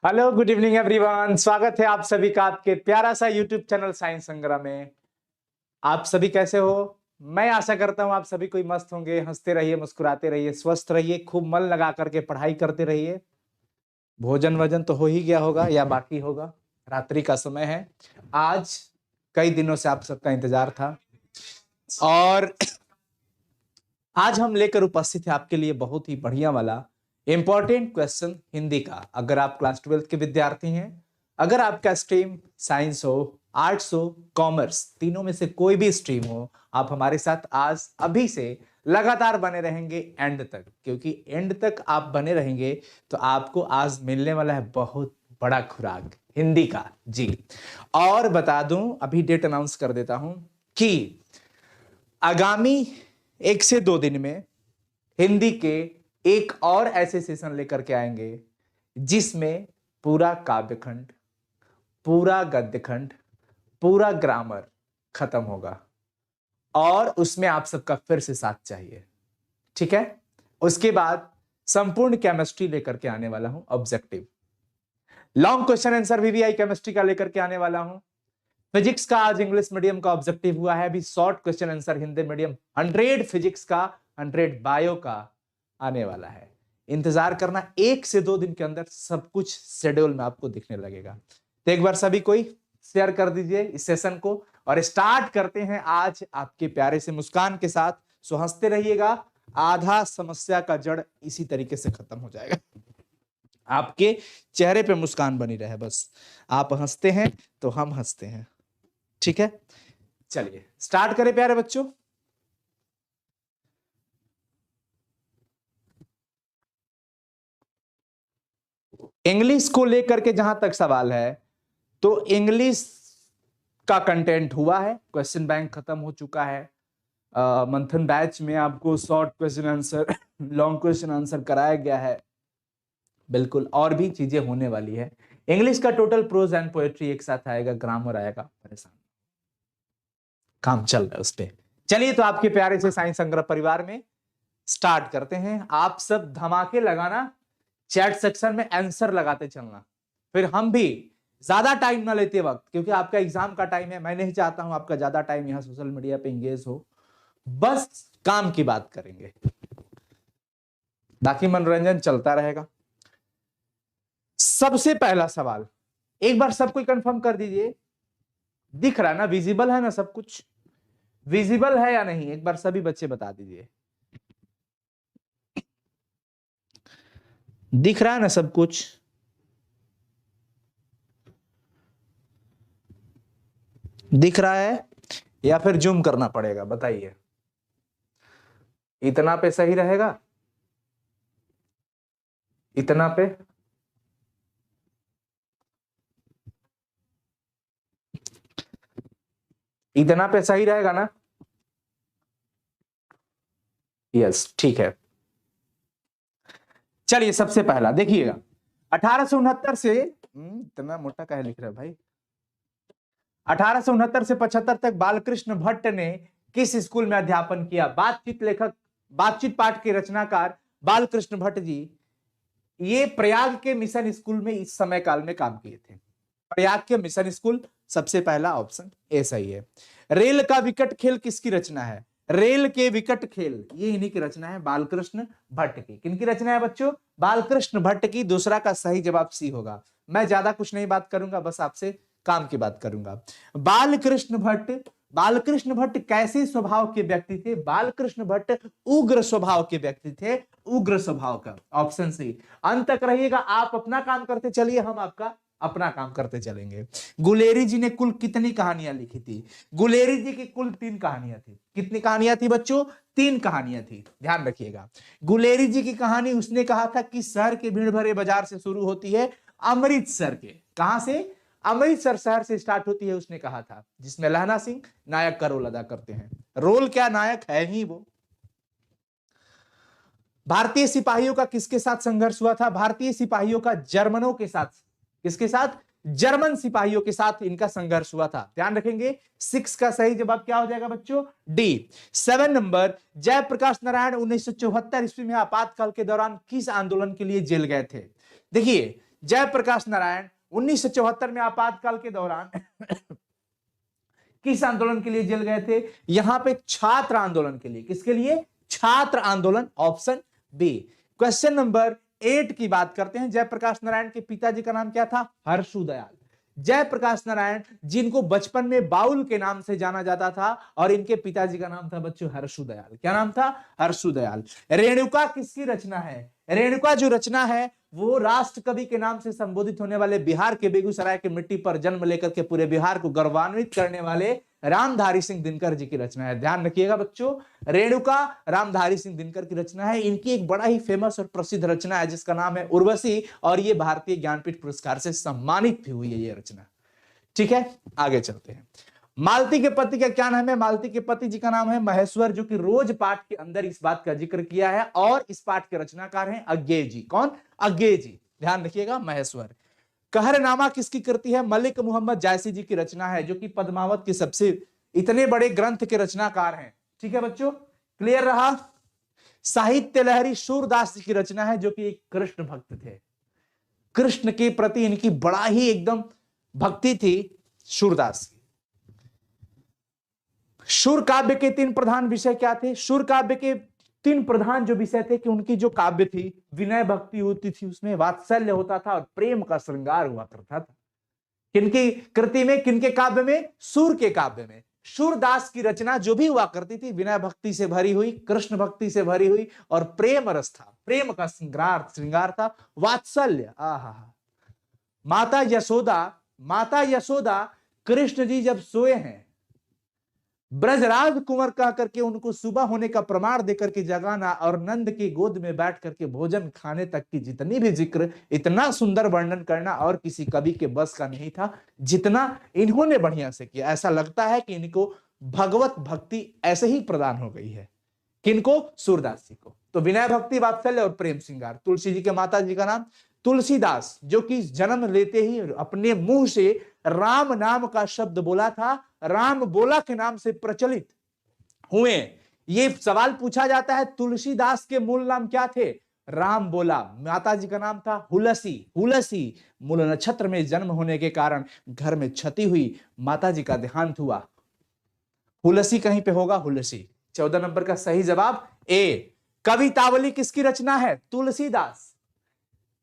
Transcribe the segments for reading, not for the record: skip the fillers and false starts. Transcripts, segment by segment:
Hello, good evening everyone. स्वागत है आप सभी का आपके प्यारा सा यूट्यूब चैनल साइंस संग्रह में। आप सभी कैसे हो? मैं आशा करता हूं आप सभी कोई मस्त होंगे। हंसते रहिए, मुस्कुराते रहिए, स्वस्थ रहिए, खूब मन लगा करके पढ़ाई करते रहिए। भोजन वजन तो हो ही गया होगा या बाकी होगा? रात्रि का समय है। आज कई दिनों से आप सबका इंतजार था और आज हम लेकर उपस्थित है आपके लिए बहुत ही बढ़िया वाला इंपॉर्टेंट क्वेश्चन हिंदी का। अगर आप क्लास 12 के विद्यार्थी हैं, अगर आपका स्ट्रीम साइंस हो, आर्ट्स हो, कॉमर्स, तीनों में से कोई भी स्ट्रीम हो, आप हमारे साथ आज अभी से लगातार बने रहेंगे एंड तक, क्योंकि एंड तक आप बने रहेंगे तो आपको आज मिलने वाला है बहुत बड़ा खुराक हिंदी का जी। और बता दूं, अभी डेट अनाउंस कर देता हूं कि आगामी 1 से 2 दिन में हिंदी के एक और ऐसे सेशन लेकर के आएंगे जिसमें पूरा काव्यखंड, पूरा गद्यखंड, पूरा ग्रामर खत्म होगा और उसमें आप सबका फिर से साथ चाहिए। ठीक है? उसके बाद संपूर्ण केमिस्ट्री लेकर के आने वाला हूं, objective long question answer VVI chemistry का लेकर के आने वाला हूं। फिजिक्स का आज इंग्लिश मीडियम का ऑब्जेक्टिव हुआ है, अभी short question answer Hindi medium 100 physics का, 100 बायो का आने वाला है। इंतजार करना, 1 से 2 दिन के अंदर सब कुछ शेड्यूल में आपको दिखने लगेगा। तो एक बार सभी कोई शेयर कर दीजिए इस सेशन को और स्टार्ट करते हैं आज आपके प्यारे से मुस्कान के साथ। सो हंसते रहिएगा, आधा समस्या का जड़ इसी तरीके से खत्म हो जाएगा। आपके चेहरे पे मुस्कान बनी रहे, बस आप हंसते हैं तो हम हंसते हैं। ठीक है, चलिए स्टार्ट करें प्यारे बच्चों। इंग्लिश को लेकर के जहां तक सवाल है तो इंग्लिश का कंटेंट हुआ है, क्वेश्चन बैंक खत्म हो चुका है। मंथन बैच में आपको short question answer, long question answer कराया गया है। बिल्कुल, और भी चीजें होने वाली है। इंग्लिश का टोटल प्रोज एंड पोएट्री एक साथ आएगा, ग्रामर आएगा, परेशान काम चल रहा है उस पर। चलिए तो आपके प्यारे से साइंस संग्रह परिवार में स्टार्ट करते हैं। आप सब धमाके लगाना, चैट सेक्शन में आंसर लगाते चलना, फिर हम भी ज्यादा टाइम ना लेते वक्त, क्योंकि आपका एग्जाम का टाइम है। मैं नहीं चाहता हूं आपका ज्यादा टाइम यहां सोशल मीडिया पे एंगेज हो, बस काम की बात करेंगे, बाकी मनोरंजन चलता रहेगा। सबसे पहला सवाल एक बार सब कोई कंफर्म कर दीजिए, दिख रहा है ना, विजिबल है ना, सब कुछ विजिबल है या नहीं, एक बार सभी बच्चे बता दीजिए। दिख रहा है ना सब कुछ? दिख रहा है या फिर जूम करना पड़ेगा, बताइए। इतना पे सही रहेगा? इतना पे? इतना पे सही रहेगा ना? यस, ठीक है। चलिए सबसे पहला देखिएगा, 1869 से इतना मोटा काहे लिख रहा है भाई, 1869 से 75 तक बालकृष्ण भट्ट ने किस स्कूल में अध्यापन किया? बातचीत लेखक, बातचीत पाठ के रचनाकार बालकृष्ण भट्ट जी ये प्रयाग के मिशन स्कूल में इस समय काल में काम किए थे। प्रयाग के मिशन स्कूल, सबसे पहला ऑप्शन ए सही है। रेल का विकट खेल किसकी रचना है? रेल के विकट खेल ये इन्हीं की रचना है, बालकृष्ण भट्ट की। किनकी रचना है बच्चों? बालकृष्ण भट्ट की। दूसरा का सही जवाब सी होगा। मैं ज्यादा कुछ नहीं बात करूंगा, बस आपसे काम की बात करूंगा। बालकृष्ण भट्ट, बालकृष्ण भट्ट कैसे स्वभाव के व्यक्ति थे? बालकृष्ण भट्ट उग्र स्वभाव के व्यक्ति थे, उग्र स्वभाव का, ऑप्शन सी। अंत तक रहिएगा, आप अपना काम करते चलिए, हम आपका अपना काम करते चलेंगे। गुलेरी जी ने कुल कितनी कहानियां लिखी थी? गुलेरी जी की कुल 3 कहानियां थी। कितनी कहानियां थी बच्चों? 3 कहानियां थी, ध्यान रखिएगा। गुलेरी जी की कहानी उसने कहा था कि शहर के भीड़ भरे बाजार से शुरू होती है, अमृतसर के, कहां से? अमृतसर शहर से स्टार्ट होती है, उसने कहा था, जिसमें लहना सिंह नायक का रोल अदा करते हैं। रोल क्या, नायक है ही वो। भारतीय सिपाहियों का किसके साथ संघर्ष हुआ था? भारतीय सिपाहियों का जर्मनों के साथ। किसके साथ? जर्मन सिपाहियों के साथ इनका संघर्ष हुआ था, ध्यान रखेंगे। 6 का सही जवाब क्या हो जाएगा बच्चों? डी। 7 नंबर, जयप्रकाश नारायण 1974 ईस्वी में आपातकाल के दौरान किस आंदोलन के लिए जेल गए थे? देखिए, जयप्रकाश नारायण 1974 में आपातकाल के दौरान किस आंदोलन के लिए जेल गए थे? यहां पे छात्र आंदोलन के लिए। किसके लिए? छात्र आंदोलन, ऑप्शन बी। क्वेश्चन नंबर 8 की बात करते हैं। जयप्रकाश नारायण के पिताजी का नाम क्या था? हर्षु दयाल। जयप्रकाश नारायण जिनको बचपन में बाउल के नाम से जाना जाता था, और इनके पिताजी का नाम था बच्चों हर्षु दयाल। क्या नाम था? हर्षु दयाल। रेणुका किसकी रचना है? रेणुका जो रचना है वो राष्ट्र कवि के नाम से संबोधित होने वाले बिहार के बेगूसराय की मिट्टी पर जन्म लेकर के पूरे बिहार को गौरवान्वित करने वाले रामधारी सिंह दिनकर जी की रचना है। ध्यान रखिएगा बच्चों, रेणुका रामधारी सिंह दिनकर की रचना है। इनकी एक बड़ा ही फेमस और प्रसिद्ध रचना है जिसका नाम है उर्वशी, और ये भारतीय ज्ञानपीठ पुरस्कार से सम्मानित भी हुई है ये रचना। ठीक है, आगे चलते हैं। मालती के पति का क्या नाम है? मालती के पति जी का नाम है महेश्वर, जो कि रोज पाठ के अंदर इस बात का जिक्र किया है, और इस पाठ के रचनाकार हैं अज्ञेय जी। कौन? अज्ञेय जी। ध्यान रखिएगा, महेश्वर। कहरनामा किसकी कृति है? मलिक मोहम्मद जायसी जी की रचना है, जो कि पद्मावत के सबसे इतने बड़े ग्रंथ के रचनाकार हैं। ठीक है बच्चों, क्लियर रहा? साहित्य लहरी सूरदास जी की रचना है, जो कि एक कृष्ण भक्त थे। कृष्ण के प्रति इनकी बड़ा ही एकदम भक्ति थी सूरदास की। शूर काव्य के 3 प्रधान विषय क्या थे? शूर काव्य के 3 प्रधान जो विषय थे कि उनकी जो काव्य थी, विनय भक्ति होती थी, उसमें वात्सल्य होता था और प्रेम का श्रृंगार हुआ करता था। किनकी कृति में, किनके काव्य में? शूर के काव्य में। सूरदास की रचना जो भी हुआ करती थी विनय भक्ति से भरी हुई, कृष्ण भक्ति से भरी हुई, और प्रेम रस था, प्रेम का श्रृंगार था, वात्सल्य। माता यशोदा कृष्ण जी जब सोए हैं, ब्रजराज कुंवर कह करके उनको सुबह होने का प्रमाण देकर के जगाना, और नंद की गोद में बैठ करके भोजन खाने तक की जितनी भी जिक्र, इतना सुंदर वर्णन करना और किसी कवि के बस का नहीं था जितना इन्होंने बढ़िया से किया। ऐसा लगता है कि इनको भगवत भक्ति ऐसे ही प्रदान हो गई है। किनको? सूरदास जी को। तो विनय भक्ति, वात्सल्य और प्रेम श्रृंगार। तुलसी जी के माता जी का नाम तुलसीदास, जो कि जन्म लेते ही अपने मुंह से राम नाम का शब्द बोला था, राम बोला के नाम से प्रचलित हुए। ये सवाल पूछा जाता है, तुलसीदास के मूल नाम क्या थे? राम बोला। माता जी का नाम था हुलसी। हुलसी मूल नक्षत्र में जन्म होने के कारण घर में क्षति हुई, माता जी का देहांत हुआ। हुलसी कहीं पे होगा, हुलसी। 14 नंबर का सही जवाब ए। कवितावली किसकी रचना है? तुलसीदास।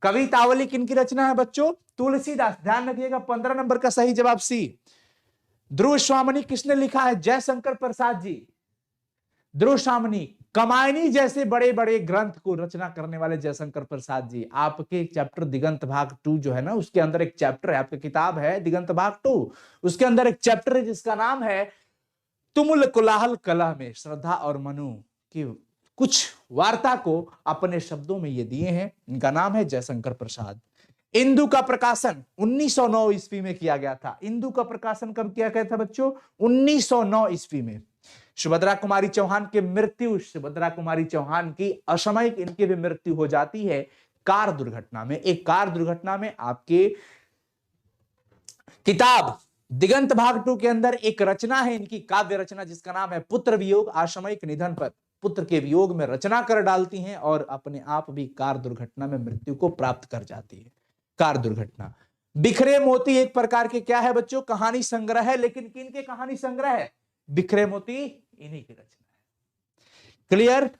कवितावली किनकी रचना है बच्चों? तुलसीदास। ध्यान रखिएगा, 15 नंबर का सही जवाब सी। ध्रुव स्वामिनी किसने लिखा है? जयशंकर प्रसाद जी। ध्रुव स्वामिनी, कमायनी जैसे बड़े बड़े ग्रंथ को रचना करने वाले जयशंकर प्रसाद जी। आपके चैप्टर दिगंत भाग 2 जो है ना, उसके अंदर एक चैप्टर है, आपकी किताब है दिगंत भाग 2, उसके अंदर एक चैप्टर है जिसका नाम है तुमुल कोलाहल कला में श्रद्धा और मनु की कुछ वार्ता को अपने शब्दों में ये दिए हैं। इनका नाम है जयशंकर प्रसाद। इंदु का प्रकाशन 1909 ईस्वी में किया गया था। इंदु का प्रकाशन कब किया गया था बच्चों? 1909 ईस्वी में। सुभद्रा कुमारी चौहान की मृत्यु, सुभद्रा कुमारी चौहान की असामयिक इनकी भी मृत्यु हो जाती है कार दुर्घटना में। एक कार दुर्घटना में आपके किताब दिगंत भाग 2 के अंदर एक रचना है इनकी, काव्य रचना, जिसका नाम है पुत्र वियोग। असामयिक निधन पर पुत्र के वियोग में रचना कर डालती हैं और अपने आप भी कार दुर्घटना में मृत्यु को प्राप्त कर जाती है। कार दुर्घटना। बिखरे मोती एक प्रकार के क्या है बच्चों? कहानी संग्रह है। लेकिन किनके कहानी संग्रह है? बिखरे मोती इन्हीं की रचना है। क्लियर?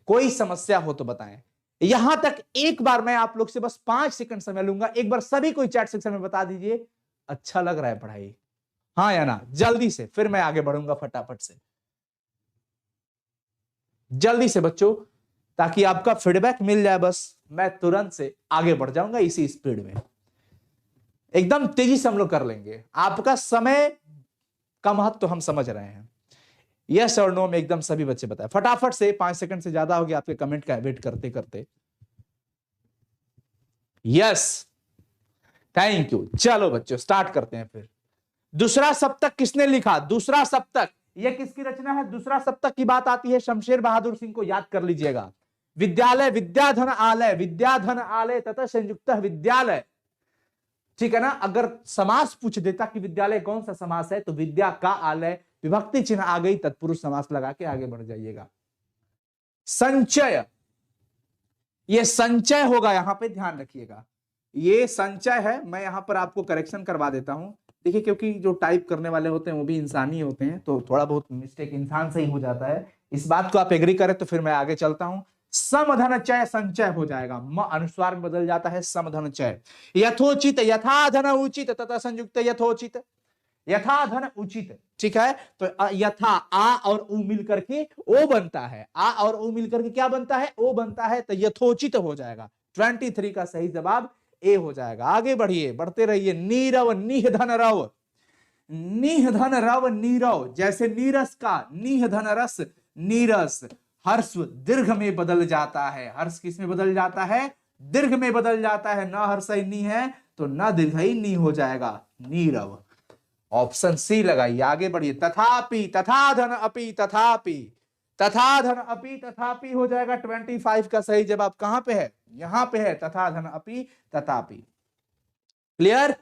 कोई समस्या हो तो बताएं। यहां तक एक बार मैं आप लोग से बस 5 सेकंड समय लूंगा, एक बार सभी कोई चैट सेक्शन में बता दीजिए अच्छा लग रहा है पढ़ाई, हाँ या ना? जल्दी से, फिर मैं आगे बढ़ूंगा फटाफट से। जल्दी से बच्चों, ताकि आपका फीडबैक मिल जाए, बस मैं तुरंत से आगे बढ़ जाऊंगा इसी स्पीड में। एकदम तेजी से हम लोग कर लेंगे। आपका समय का महत्व तो हम समझ रहे हैं। यस और नो में एकदम सभी बच्चे बताए फटाफट से। 5 सेकंड से ज्यादा हो गया आपके कमेंट का वेट करते करते। Yes, thank you. चलो बच्चों स्टार्ट करते हैं फिर। दूसरा सप्तक किसने लिखा? दूसरा सप्तक, यह किसकी रचना है? दूसरा सप्तक की बात आती है शमशेर बहादुर सिंह को याद कर लीजिएगा। विद्यालय, विद्याधन आलय, विद्याधन आलय तथा संयुक्त विद्यालय। ठीक है ना? अगर समास पूछ देता कि विद्यालय कौन सा समास है, तो विद्या का आलय, विभक्ति चिन्ह आ गई, तत्पुरुष समास लगा के आगे बढ़ जाइएगा। संचय, यह संचय होगा, यहां पे ध्यान रखिएगा। ये संचय है। मैं यहाँ पर आपको करेक्शन करवा देता हूं। देखिए, क्योंकि जो टाइप करने वाले होते हैं वो भी इंसान ही होते हैं, तो थोड़ा बहुत मिस्टेक इंसान से ही हो जाता है। इस बात को आप एग्री करें तो फिर मैं आगे चलता हूं। समधन चय संचय हो जाएगा, म अनुस्वार में बदल जाता है समधन चय। यथोचित, यथा धन उचित तथा संयुक्त यथोचित, यथा धन उचित, ठीक है। तो यथा आ और उ मिलकर के ओ बनता है, आ और उ मिलकर के क्या बनता है, ओ बनता है, तो यथोचित हो जाएगा। 23 का सही जवाब ए हो जाएगा। आगे बढ़िए, बढ़ते रहिए। नीरव, निह धन रव, निह धन रव नीरव, जैसे नीरस का निह धन रस नीरस, हर्ष दीर्घ में बदल जाता है। हर्ष किस में बदल जाता है, दीर्घ में बदल जाता है। न हर्ष नी है तो न दीर्घ नी हो जाएगा, नीरव। ऑप्शन सी लगाइए। आगे बढ़िए। तथापि, तथा धन अपि तथापि, तथा धन अपि तथापि हो जाएगा। 25 का सही जवाब कहां पे है, यहां पे है, तथा धन अपि तथापि। क्लियर।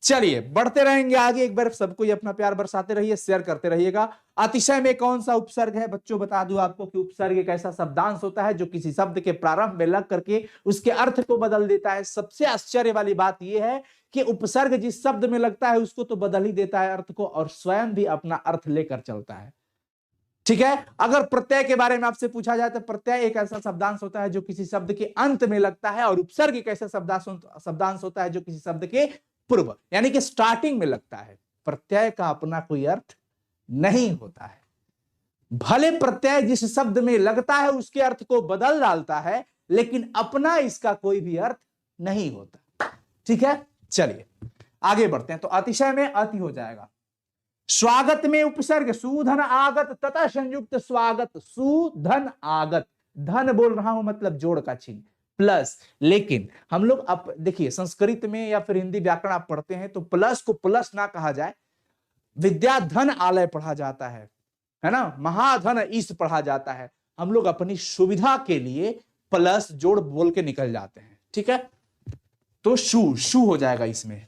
चलिए बढ़ते रहेंगे आगे। एक बार सबको अपना प्यार बरसाते रहिए, शेयर करते रहिएगा। अतिशय में कौन सा उपसर्ग है बच्चों, बता दूं आपको कि उपसर्ग एक ऐसा शब्दांश होता है जो किसी शब्द के प्रारंभ में लग करके उसके अर्थ को बदल देता है। सबसे आश्चर्य वाली बात यह है कि उपसर्ग जिस शब्द में लगता है उसको तो बदल ही देता है अर्थ को, और स्वयं भी अपना अर्थ लेकर चलता है। ठीक है। अगर प्रत्यय के बारे में आपसे पूछा जाए तो प्रत्यय एक ऐसा शब्दांश होता है जो किसी शब्द के अंत में लगता है, और उपसर्ग एक ऐसा शब्दांश होता है जो किसी शब्द के पूर्व यानी कि स्टार्टिंग में लगता है। प्रत्यय का अपना कोई अर्थ नहीं होता है। भले प्रत्यय जिस शब्द में लगता है उसके अर्थ को बदल डालता है, लेकिन अपना इसका कोई भी अर्थ नहीं होता। ठीक है। चलिए आगे बढ़ते हैं। तो अतिशय में अति हो जाएगा। स्वागत में उपसर्ग सुधन आगत तथा संयुक्त स्वागत, सुधन आगत, धन बोल रहा हूं मतलब जोड़ का चिन्ह प्लस। लेकिन हम लोग अब देखिए संस्कृत में या फिर हिंदी व्याकरण आप पढ़ते हैं तो प्लस को प्लस ना कहा जाए, विद्या धन आलय पढ़ा जाता है ना, महाधन ईश पढ़ा जाता है। हम लोग अपनी सुविधा के लिए प्लस जोड़ बोल के निकल जाते हैं। ठीक है। तो शु हो जाएगा इसमें।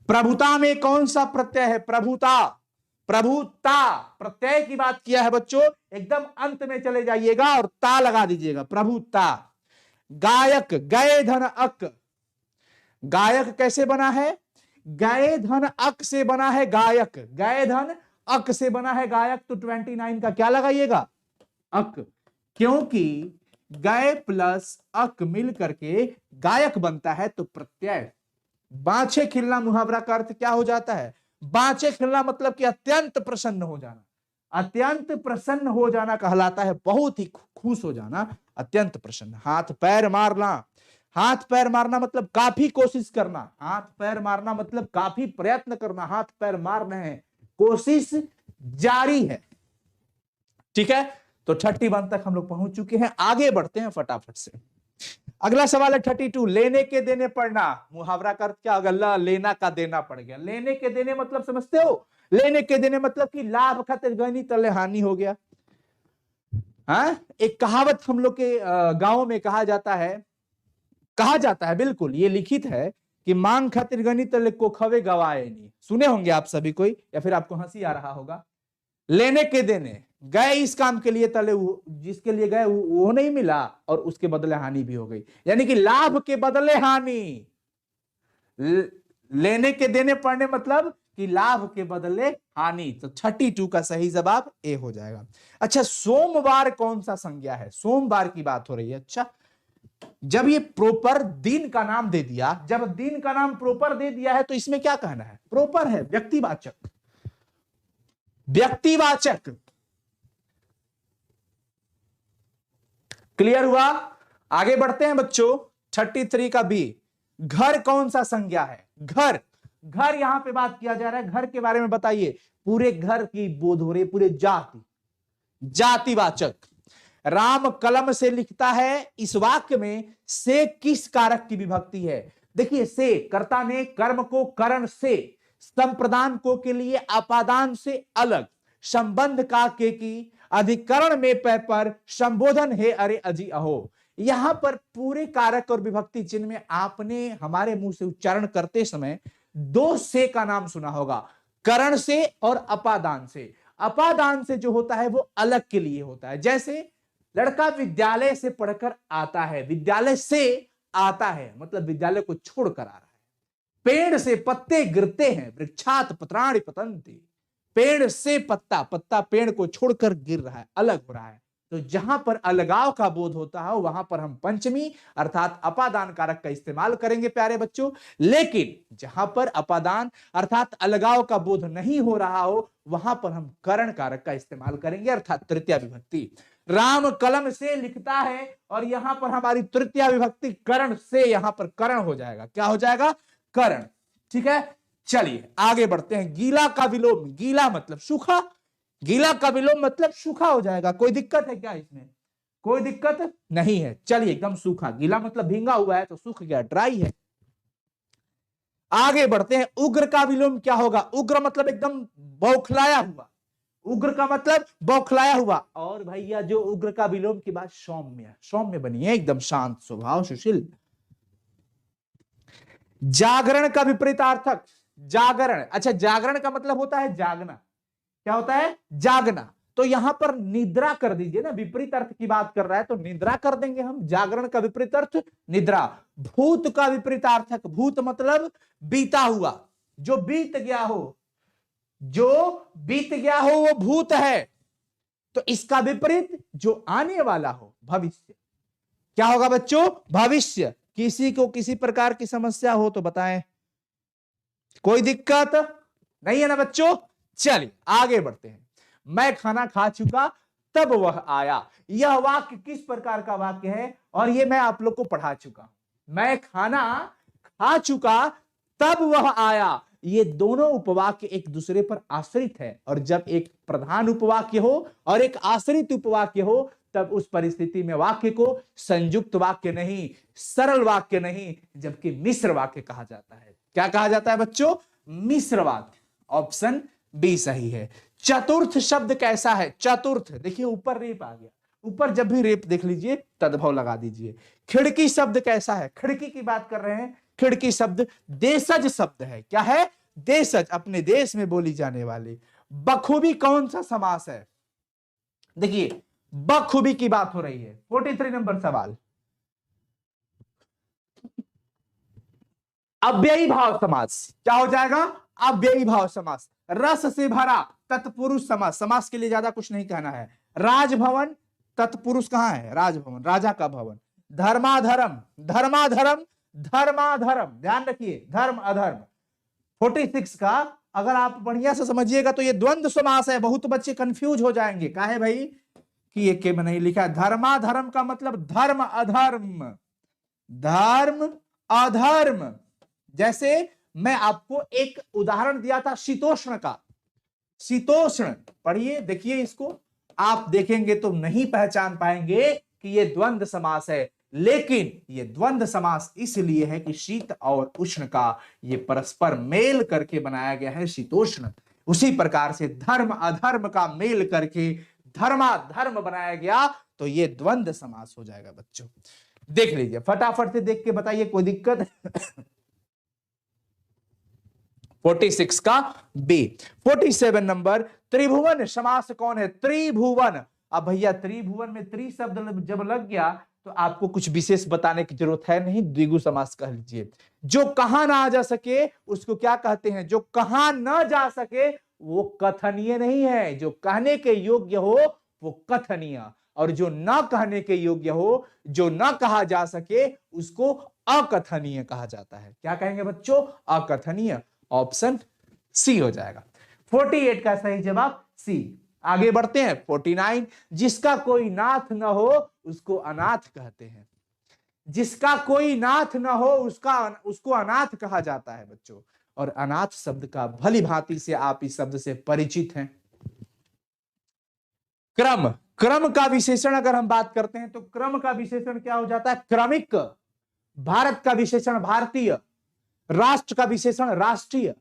प्रभुता में कौन सा प्रत्यय है, प्रभुता, प्रभुता प्रत्यय की बात किया है बच्चों, एकदम अंत में चले जाइएगा और ता लगा दीजिएगा, प्रभुता। गायक, गए धन अक, गायक कैसे बना है, गए धन अक से बना है गायक, गए धन अक से बना है गायक। तो 29 का क्या लगाइएगा, अक, क्योंकि गए प्लस अक मिल करके गायक बनता है। तो प्रत्यय बाछे खिलना मुहावरा का अर्थ क्या हो जाता है, बाछे खिलना मतलब कि अत्यंत प्रसन्न हो जाना, अत्यंत प्रसन्न हो जाना कहलाता है, बहुत ही खुश हो जाना, अत्यंत प्रसन्न। हाथ पैर मारना, हाथ पैर मारना मतलब काफी कोशिश करना, हाथ पैर मारना मतलब काफी प्रयत्न करना, हाथ पैर मार रहे हैं, कोशिश जारी है। ठीक है। तो 31 तक हम लोग पहुंच चुके हैं। आगे बढ़ते हैं फटाफट से। अगला सवाल है 32, लेने के देने पड़ना। मुहावरा का अर्थ क्या होगा, लेना का देना पड़ गया। लेने के देने मतलब समझते हो, लेने के देने मतलब कि लाभ खातिर गनी तले हानि हो गया। हाँ, एक कहावत हम लोग के गांव में कहा जाता है, बिल्कुल ये लिखित है कि मांग खातिर गनी तले को खवे गवाए नहीं। सुने होंगे आप सभी कोई, या फिर आपको हंसी आ रहा होगा। लेने के देने, गए इस काम के लिए तले, जिसके लिए गए वो नहीं मिला और उसके बदले हानि भी हो गई, यानी कि लाभ के बदले हानि। लेने के देने पड़ने मतलब कि लाभ के बदले हानि। तो 32 का सही जवाब ए हो जाएगा। अच्छा, सोमवार कौन सा संज्ञा है, सोमवार की बात हो रही है। अच्छा, जब ये प्रॉपर दिन का नाम दे दिया, जब दिन का नाम प्रॉपर दे दिया है तो इसमें क्या कहना है, प्रॉपर है, व्यक्तिवाचक, व्यक्तिवाचक। क्लियर हुआ। आगे बढ़ते हैं बच्चों। 33 का बी, घर कौन सा संज्ञा है, घर, घर यहां पे बात किया जा रहा है, घर के बारे में बताइए। पूरे घर की बोध हो रही है, पूरे जाति, जातिवाचक। राम कलम से लिखता है, इस वाक्य में से किस कारक की विभक्ति है। देखिए, से कर्ता ने कर्म को करण से, संप्रदान को के लिए अपादान से अलग, संबंध का के की, अधिकरण में पै पर, संबोधन है अरे अजी अहो। यहां पर पूरे कारक और विभक्ति चिन्ह में आपने हमारे मुंह से उच्चारण करते समय दो से का नाम सुना होगा, करण से और अपादान से। अपादान से जो होता है वो अलग के लिए होता है। जैसे लड़का विद्यालय से पढ़कर आता है, विद्यालय से आता है, मतलब विद्यालय को छोड़कर आ रहा है। पेड़ से पत्ते गिरते हैं, वृक्षात पत्राणि पतन्ति, पेड़ से पत्ता, पत्ता पेड़ को छोड़कर गिर रहा है, अलग हो रहा है। तो जहां पर अलगाव का बोध होता है वहां पर हम पंचमी अर्थात अपादान कारक का इस्तेमाल करेंगे प्यारे बच्चों। लेकिन जहां पर अपादान अर्थात अलगाव का बोध नहीं हो रहा हो वहां पर हम करण कारक का इस्तेमाल करेंगे अर्थात तृतीया विभक्ति। राम कलम से लिखता है और यहां पर हमारी तृतीया विभक्ति करण से, यहां पर करण हो जाएगा, क्या हो जाएगा, करण। ठीक है, चलिए आगे बढ़ते हैं। गीला का विलोम, गीला मतलब सूखा, गीला का विलोम मतलब सूखा हो जाएगा। कोई दिक्कत है क्या इसमें, कोई दिक्कत नहीं है। चलिए एकदम सूखा, गीला मतलब भींगा हुआ है तो सूख गया, ड्राई है। आगे बढ़ते हैं। उग्र का विलोम क्या होगा, उग्र मतलब एकदम बौखलाया हुआ, उग्र का मतलब बौखलाया हुआ। और भैया जो उग्र का विलोम की बात, सौम्य, सौम्य बनिए, एकदम शांत स्वभाव, सुशील। जागरण का विपरीतार्थक, जागरण, अच्छा जागरण का मतलब होता है जागना, क्या होता है, जागना। तो यहां पर निद्रा कर दीजिए ना, विपरीत अर्थ की बात कर रहा है तो निद्रा कर देंगे हम। जागरण का विपरीत अर्थ निद्रा। भूत का विपरीतार्थक, भूत मतलब बीता हुआ, जो बीत गया हो, जो बीत गया हो वो भूत है। तो इसका विपरीत जो आने वाला हो, भविष्य। क्या होगा बच्चों, भविष्य। किसी को किसी प्रकार की समस्या हो तो बताएं, कोई दिक्कत नहीं है ना बच्चों। चलिए आगे बढ़ते हैं। मैं खाना खा चुका तब वह आया, यह वाक्य किस प्रकार का वाक्य है, और यह मैं आप लोग को पढ़ा चुका। मैं खाना खा चुका तब वह आया, ये दोनों उपवाक्य एक दूसरे पर आश्रित है, और जब एक प्रधान उपवाक्य हो और एक आश्रित उपवाक्य हो तब उस परिस्थिति में वाक्य को संयुक्त वाक्य नहीं, सरल वाक्य नहीं, जबकि मिश्र वाक्य कहा जाता है। क्या कहा जाता है बच्चों, मिश्र वाक्य। ऑप्शन बी सही है। चतुर्थ शब्द कैसा है, चतुर्थ, देखिए ऊपर रेप आ गया, ऊपर जब भी रेप देख लीजिए तद्भव लगा दीजिए। खिड़की शब्द कैसा है, खिड़की की बात कर रहे हैं, खिड़की शब्द देशज शब्द है। क्या है, देशज, अपने देश में बोली जाने वाली। बखूबी कौन सा समास है, देखिए बखूबी की बात हो रही है। 43 नंबर सवाल, अव्ययी भाव समास, क्या हो जाएगा, अव्ययी भाव समास। रस से भरा तत्पुरुष समास, समास के लिए ज्यादा कुछ नहीं कहना है। राजभवन, तत्पुरुष कहां है, राजभवन, राजा का भवन। धर्माधर्म, धर्माधर्म, धर्माधर्म, ध्यान रखिए, धर्म अधर्म। 46 का अगर आप बढ़िया से समझिएगा तो ये द्वंद्व समास है, बहुत बच्चे कंफ्यूज हो जाएंगे। क्या है भाई कि ये के में नहीं लिखा है। धर्माधर्म का मतलब धर्म अधर्म, धर्म अधर्म। जैसे मैं आपको एक उदाहरण दिया था शीतोष्ण का, शीतोष्ण पढ़िए, देखिए इसको, आप देखेंगे तो नहीं पहचान पाएंगे कि ये द्वंद्व समास है, लेकिन ये द्वंद्व समास इसलिए है कि शीत और उष्ण का ये परस्पर मेल करके बनाया गया है शीतोष्ण। उसी प्रकार से धर्म अधर्म का मेल करके धर्माधर्म बनाया गया, तो ये द्वंद्व समास हो जाएगा बच्चों। देख लीजिए, फटाफट से देख के बताइए, कोई दिक्कत 46 का बी। 47 नंबर, त्रिभुवन समास कौन है, त्रिभुवन। अब भैया त्रिभुवन में त्रि शब्द जब लग गया तो आपको कुछ विशेष बताने की जरूरत है नहीं, द्विगु समास कह लीजिए। जो कहां ना आ जा सके उसको क्या कहते हैं, जो कहां ना जा सके वो कथनीय नहीं है, जो कहने के योग्य हो वो कथनीय, और जो ना कहने के योग्य हो, जो ना कहा जा सके उसको अकथनीय कहा जाता है। क्या कहेंगे बच्चों, अकथनीय। ऑप्शन सी हो जाएगा। 48 का सही जवाब सी। आगे बढ़ते हैं। 49, जिसका कोई नाथ न हो उसको अनाथ कहते हैं, जिसका कोई नाथ न हो उसको अनाथ कहा जाता है बच्चों। और अनाथ शब्द का भली भांति से आप इस शब्द से परिचित हैं। क्रम, क्रम का विशेषण अगर हम बात करते हैं तो क्रम का विशेषण क्या हो जाता है, क्रमिक। भारत का विशेषण भारतीय, राष्ट्र का विशेषण राष्ट्रीय,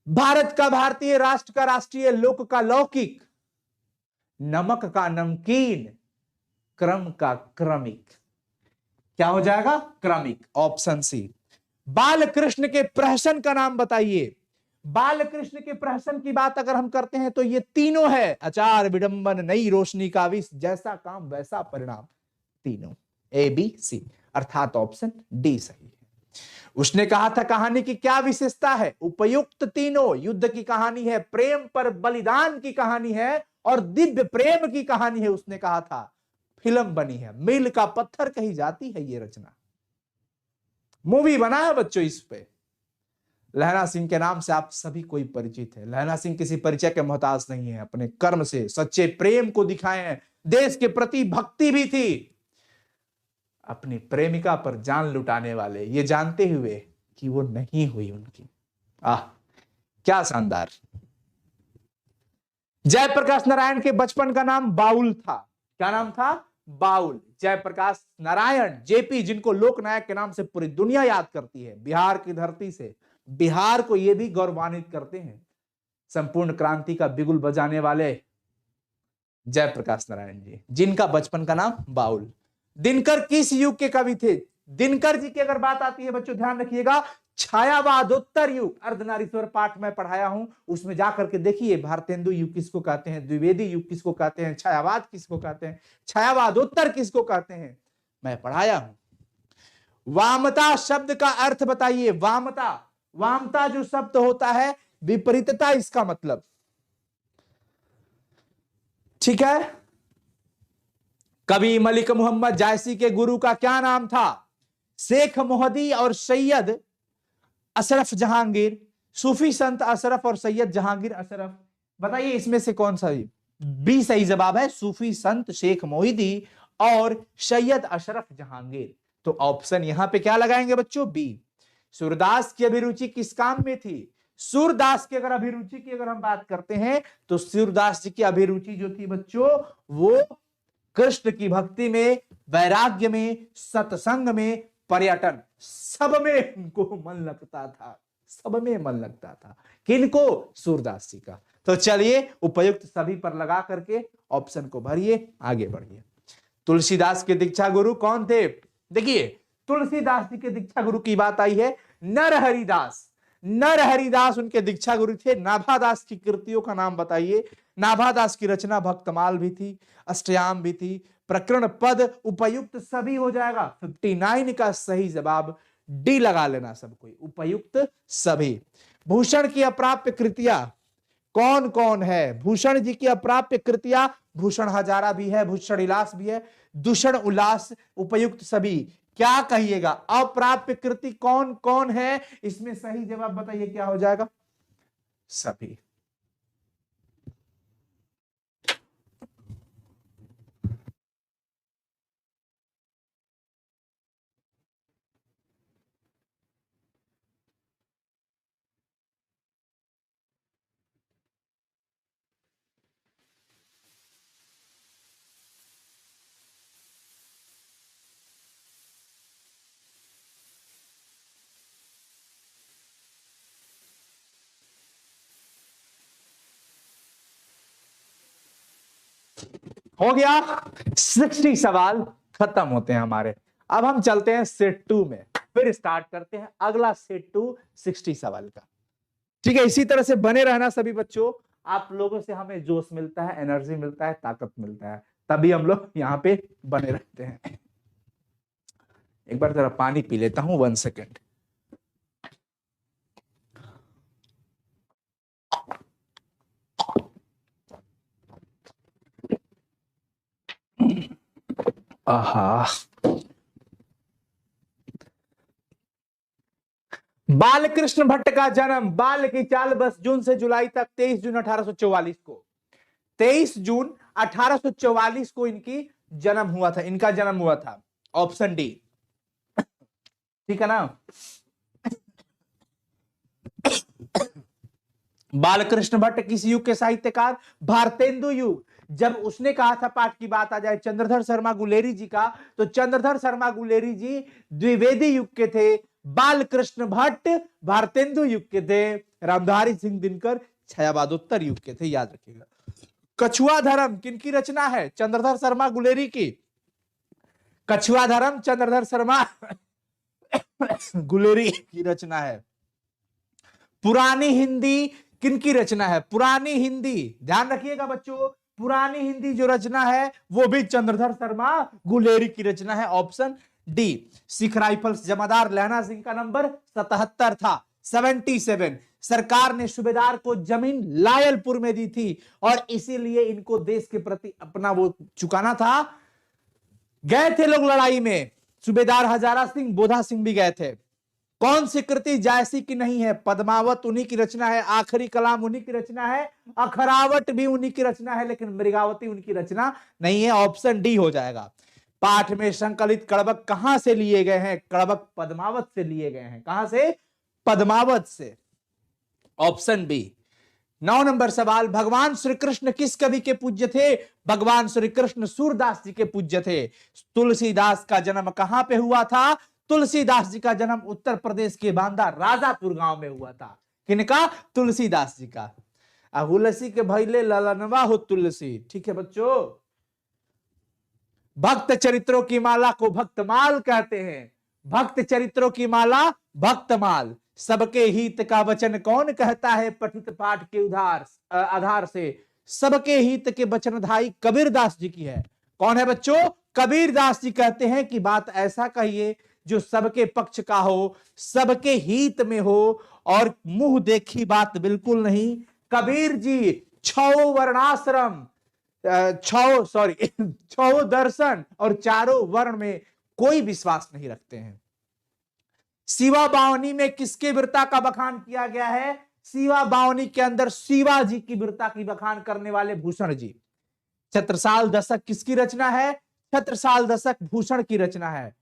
भारत का भारतीय, राष्ट्र का राष्ट्रीय, लोक का लौकिक, नमक का नमकीन, क्रम का क्रमिक। क्या हो जाएगा, क्रमिक। Option C. बाल कृष्ण के प्रहसन का नाम बताइए। बाल कृष्ण के प्रहसन की बात अगर हम करते हैं तो ये तीनों है, आचार विडंबन, नई रोशनी का विष, जैसा काम वैसा परिणाम, तीनों। ABC, अर्थात ऑप्शन डी सही है। उसने कहा था कहानी की क्या विशेषता है? उपयुक्त तीनों युद्ध की कहानी है, प्रेम पर बलिदान की कहानी है और दिव्य प्रेम की कहानी है। उसने कहा था फिल्म बनी है, मील का पत्थर कही जाती है ये रचना। मूवी बना है बच्चों इस पे। लहरा सिंह के नाम से आप सभी कोई परिचित है। लहरा सिंह किसी परिचय के मोहताज नहीं है, अपने कर्म से सच्चे प्रेम को दिखाए हैं, देश के प्रति भक्ति भी थी, अपनी प्रेमिका पर जान लुटाने वाले, ये जानते हुए कि वो नहीं हुई उनकी। क्या शानदार। जयप्रकाश नारायण के बचपन का नाम बाउल था। क्या नाम था? बाउल। जयप्रकाश नारायण जेपी, जिनको लोकनायक के नाम से पूरी दुनिया याद करती है, बिहार की धरती से बिहार को ये भी गौरवान्वित करते हैं, संपूर्ण क्रांति का बिगुल बजाने वाले जयप्रकाश नारायण जी, जिनका बचपन का नाम बाउल। दिनकर किस युग के कवि थे? दिनकर जी की अगर बात आती है बच्चों ध्यान रखिएगा, छायावादोत्तर युग, अर्धनारीश्वर पाठ में पढ़ाया हूं, उसमें जाकर के देखिए भारतेंदु युग किसको कहते हैं, द्विवेदी युग किसको कहते हैं, छायावाद किसको कहते हैं, छायावादोत्तर किसको कहते हैं, मैं पढ़ाया हूं। वामता शब्द का अर्थ बताइए। वामता, वामता जो शब्द होता है विपरीतता इसका मतलब, ठीक है। कवि मलिक मोहम्मद जायसी के गुरु का क्या नाम था? शेख मोहदी और सैयद अशरफ जहांगीर। सूफी संत अशरफ और सैयद जहांगीर अशरफ, बताइए इसमें से कौन सा? बी सही जवाब है, सूफी संत शेख मोहिदी और सैयद अशरफ जहांगीर। तो ऑप्शन यहां पे क्या लगाएंगे बच्चों? बी। सूरदास की अभिरुचि किस काम में थी? सूरदास की अगर अभिरुचि की अगर हम बात करते हैं तो सूरदास जी की अभिरुचि जो थी बच्चों, वो कृष्ण की भक्ति में, वैराग्य में, सत्संग में, पर्यटन, सब में उनको मन लगता था, सब में मन लगता था। किनको? सूरदास जी का। तो चलिए उपयुक्त सभी पर लगा करके ऑप्शन को भरिए, आगे बढ़िए। तुलसीदास के दीक्षा गुरु कौन थे? देखिए तुलसीदास जी के दीक्षा गुरु की बात आई है, नरहरिदास। नरहरिदास उनके दीक्षा गुरु थे। नाभादास की कृतियों का नाम बताइए। नाभादास की रचना भक्तमाल भी थी, अष्टयाम भी थी, प्रकरण पद, उपयुक्त सभी हो जाएगा। 59 का सही जवाब डी लगा लेना सब कोई, उपयुक्त सभी। भूषण की अप्राप्य कृतियां कौन कौन है? भूषण जी की अप्राप्य कृतियां, भूषण हजारा भी है, भूषण इलास भी है, दूषण उल्लास, उपयुक्त सभी। क्या कहिएगा? अप्राप्य कृति कौन कौन है? इसमें सही जवाब बताइए क्या हो जाएगा? सभी। हो गया, 60 सवाल खत्म होते हैं हमारे। अब हम चलते हैं सेट 2 में, फिर स्टार्ट करते हैं अगला सेट 2 60 सवाल का। ठीक है, इसी तरह से बने रहना सभी बच्चों। आप लोगों से हमें जोश मिलता है, एनर्जी मिलता है, ताकत मिलता है, तभी हम लोग यहाँ पे बने रहते हैं। एक बार जरा पानी पी लेता हूं, 1 सेकेंड। आहा, बालकृष्ण भट्ट का जन्म, बाल की चाल बस जून से जुलाई तक, 23 जून 1844 को, 23 जून 1844 को इनकी जन्म हुआ था, इनका जन्म हुआ था। ऑप्शन डी, ठीक है ना। बालकृष्ण भट्ट किस युग के साहित्यकार? भारतेंदु युग। जब उसने कहा था, पाठ की बात आ जाए चंद्रधर शर्मा गुलेरी जी का, तो चंद्रधर शर्मा गुलेरी जी द्विवेदी युग के थे, बालकृष्ण भट्ट भारतेंदु युग के थे, रामधारी सिंह दिनकर छायावादोत्तर युग के थे, याद रखिएगा। कछुआ धर्म किनकी रचना है? चंद्रधर शर्मा गुलेरी की। कछुआ धर्म चंद्रधर शर्मा गुलेरी की रचना है। पुरानी हिंदी किनकी रचना है? पुरानी हिंदी, ध्यान रखिएगा बच्चों, पुरानी हिंदी जो रचना है वो भी चंद्रधर शर्मा गुलेरी की रचना है, ऑप्शन डी। सिख राइफल्स जमादार लहना सिंह का नंबर 77 था, 77। सरकार ने सूबेदार को जमीन लायलपुर में दी थी और इसीलिए इनको देश के प्रति अपना वो चुकाना था। गए थे लोग लड़ाई में, सूबेदार हजारा सिंह, बोधा सिंह भी गए थे। कौन सी कृति जायसी की नहीं है? पद्मावत उन्हीं की रचना है, आखिरी कलाम उन्हीं की रचना है, अखरावट भी उन्हीं की रचना है, लेकिन मृगावती उनकी रचना नहीं है, ऑप्शन डी हो जाएगा। पाठ में संकलित कड़बक कहां से लिए गए हैं? कड़बक पद्मावत से लिए गए हैं। कहां से? पद्मावत से, ऑप्शन बी। 9 नंबर सवाल, भगवान श्री कृष्ण किस कवि के पूज्य थे? भगवान श्री कृष्ण सूरदास जी के पूज्य थे। तुलसीदास का जन्म कहां पे हुआ था? तुलसीदास जी का जन्म उत्तर प्रदेश के बांदा राजापुर गांव में हुआ था। किनका? तुलसीदास जी का। अहुलसी के भैले ललनवा हो तुलसी। ठीक है बच्चों, भक्त चरित्रों की माला को भक्तमाल कहते हैं। भक्त चरित्रों की माला भक्तमाल। सबके हित का वचन कौन कहता है? पठित पाठ के आधार से सबके हित के वचनधारी कबीरदास जी की है। कौन है बच्चों? कबीरदास जी कहते हैं कि बात ऐसा कहिए जो सबके पक्ष का हो, सबके हित में हो और मुंह देखी बात बिल्कुल नहीं। कबीर जी छो वर्णाश्रम, छो दर्शन और चारों वर्ण में कोई विश्वास नहीं रखते हैं। शिवा बावनी में किसके वीरता का बखान किया गया है? शिवा बावनी के अंदर शिवा जी की वीरता की बखान करने वाले भूषण जी। छत्रसाल दशक किसकी रचना है? छत्रसाल दशक भूषण की रचना है।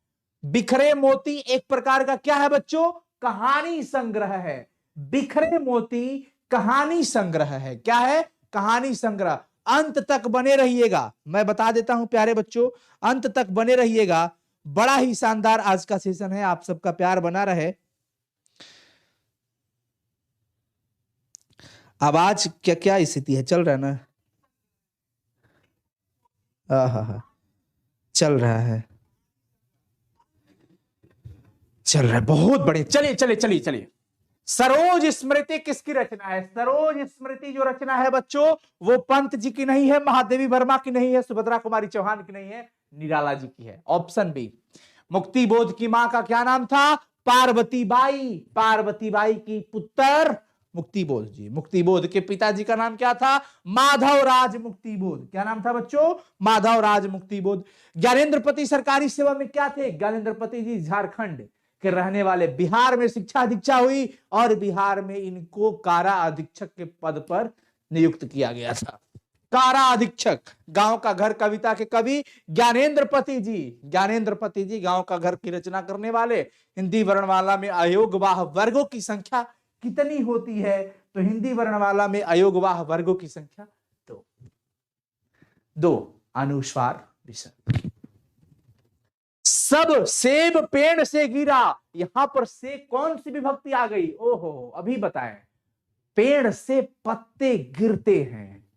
बिखरे मोती एक प्रकार का क्या है बच्चों? कहानी संग्रह है। बिखरे मोती कहानी संग्रह है। क्या है? कहानी संग्रह। अंत तक बने रहिएगा, मैं बता देता हूं प्यारे बच्चों, अंत तक बने रहिएगा। बड़ा ही शानदार आज का सेशन है, आप सबका प्यार बना रहे। आवाज क्या क्या स्थिति है? चल रहा है ना? हाँ, चल रहा है, चल रहा है, बहुत बढ़िया। चलिए चलिए चलिए चलिए। सरोज स्मृति किसकी रचना है? सरोज स्मृति जो रचना है बच्चों, वो पंत जी की नहीं है, महादेवी वर्मा की नहीं है, सुभद्रा कुमारी चौहान की नहीं है, निराला जी की है, ऑप्शन बी। मुक्ति बोध की मां का क्या नाम था? पार्वती बाई। पार्वती बाई की पुत्र मुक्ति बोध जी। मुक्ति बोध के पिताजी का नाम क्या था? माधव राज मुक्ति बोध। क्या नाम था बच्चों? माधव राज मुक्ति बोध। ज्ञानेंद्रपति सरकारी सेवा में क्या थे? ज्ञानेंद्रपति जी झारखंड के रहने वाले। बिहार में शिक्षा दीक्षा हुई और बिहार में इनको कारा अधीक्षक के पद पर नियुक्त किया गया था। कारा अधीक्षक। गांव का घर कविता के कवि ज्ञानेंद्रपति जी। ज्ञानेंद्रपति जी गांव का घर की रचना करने वाले। हिंदी वर्णमाला में अयोगवाह वर्गों की संख्या कितनी होती है? तो हिंदी वर्णमाला में अयोगवाह वर्गों की संख्या 2। अनुस्वार विसर्ग। सब सेब पेड़ से गिरा, यहां पर से कौन सी विभक्ति आ गई? ओहो, अभी बताएं। पेड़ से पत्ते गिरते हैं,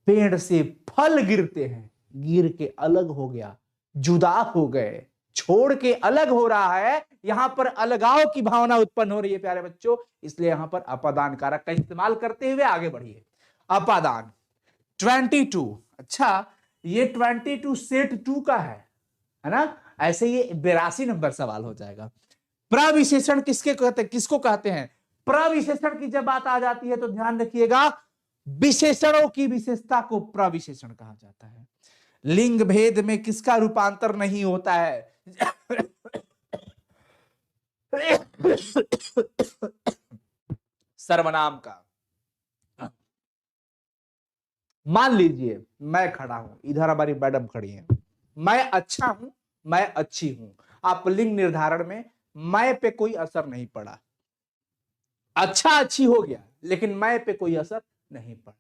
पेड़ से फल गिरते हैं, गिर के अलग हो गया, जुदा हो गए, छोड़ के अलग हो रहा है। यहां पर अलगाव की भावना उत्पन्न हो रही है प्यारे बच्चों, इसलिए यहां पर अपादान कारक का इस्तेमाल करते हुए आगे बढ़िए। अपादान 22। अच्छा, ये 22 सेट 2 का है ना? ऐसे ये 82 नंबर सवाल हो जाएगा। प्रविशेषण किसके कहते हैं? किसको कहते हैं? प्रविशेषण की जब बात आ जाती है तो ध्यान रखिएगा, विशेषणों की विशेषता को प्रविशेषण कहा जाता है। लिंग भेद में किसका रूपांतर नहीं होता है? सर्वनाम का। मान लीजिए मैं खड़ा हूं, इधर हमारी मैडम खड़ी है, मैं अच्छा हूं, मैं अच्छी हूं। आप लिंग निर्धारण में मैं पे कोई असर नहीं पड़ा। अच्छा अच्छी हो गया, लेकिन मैं पे कोई असर नहीं पड़ा।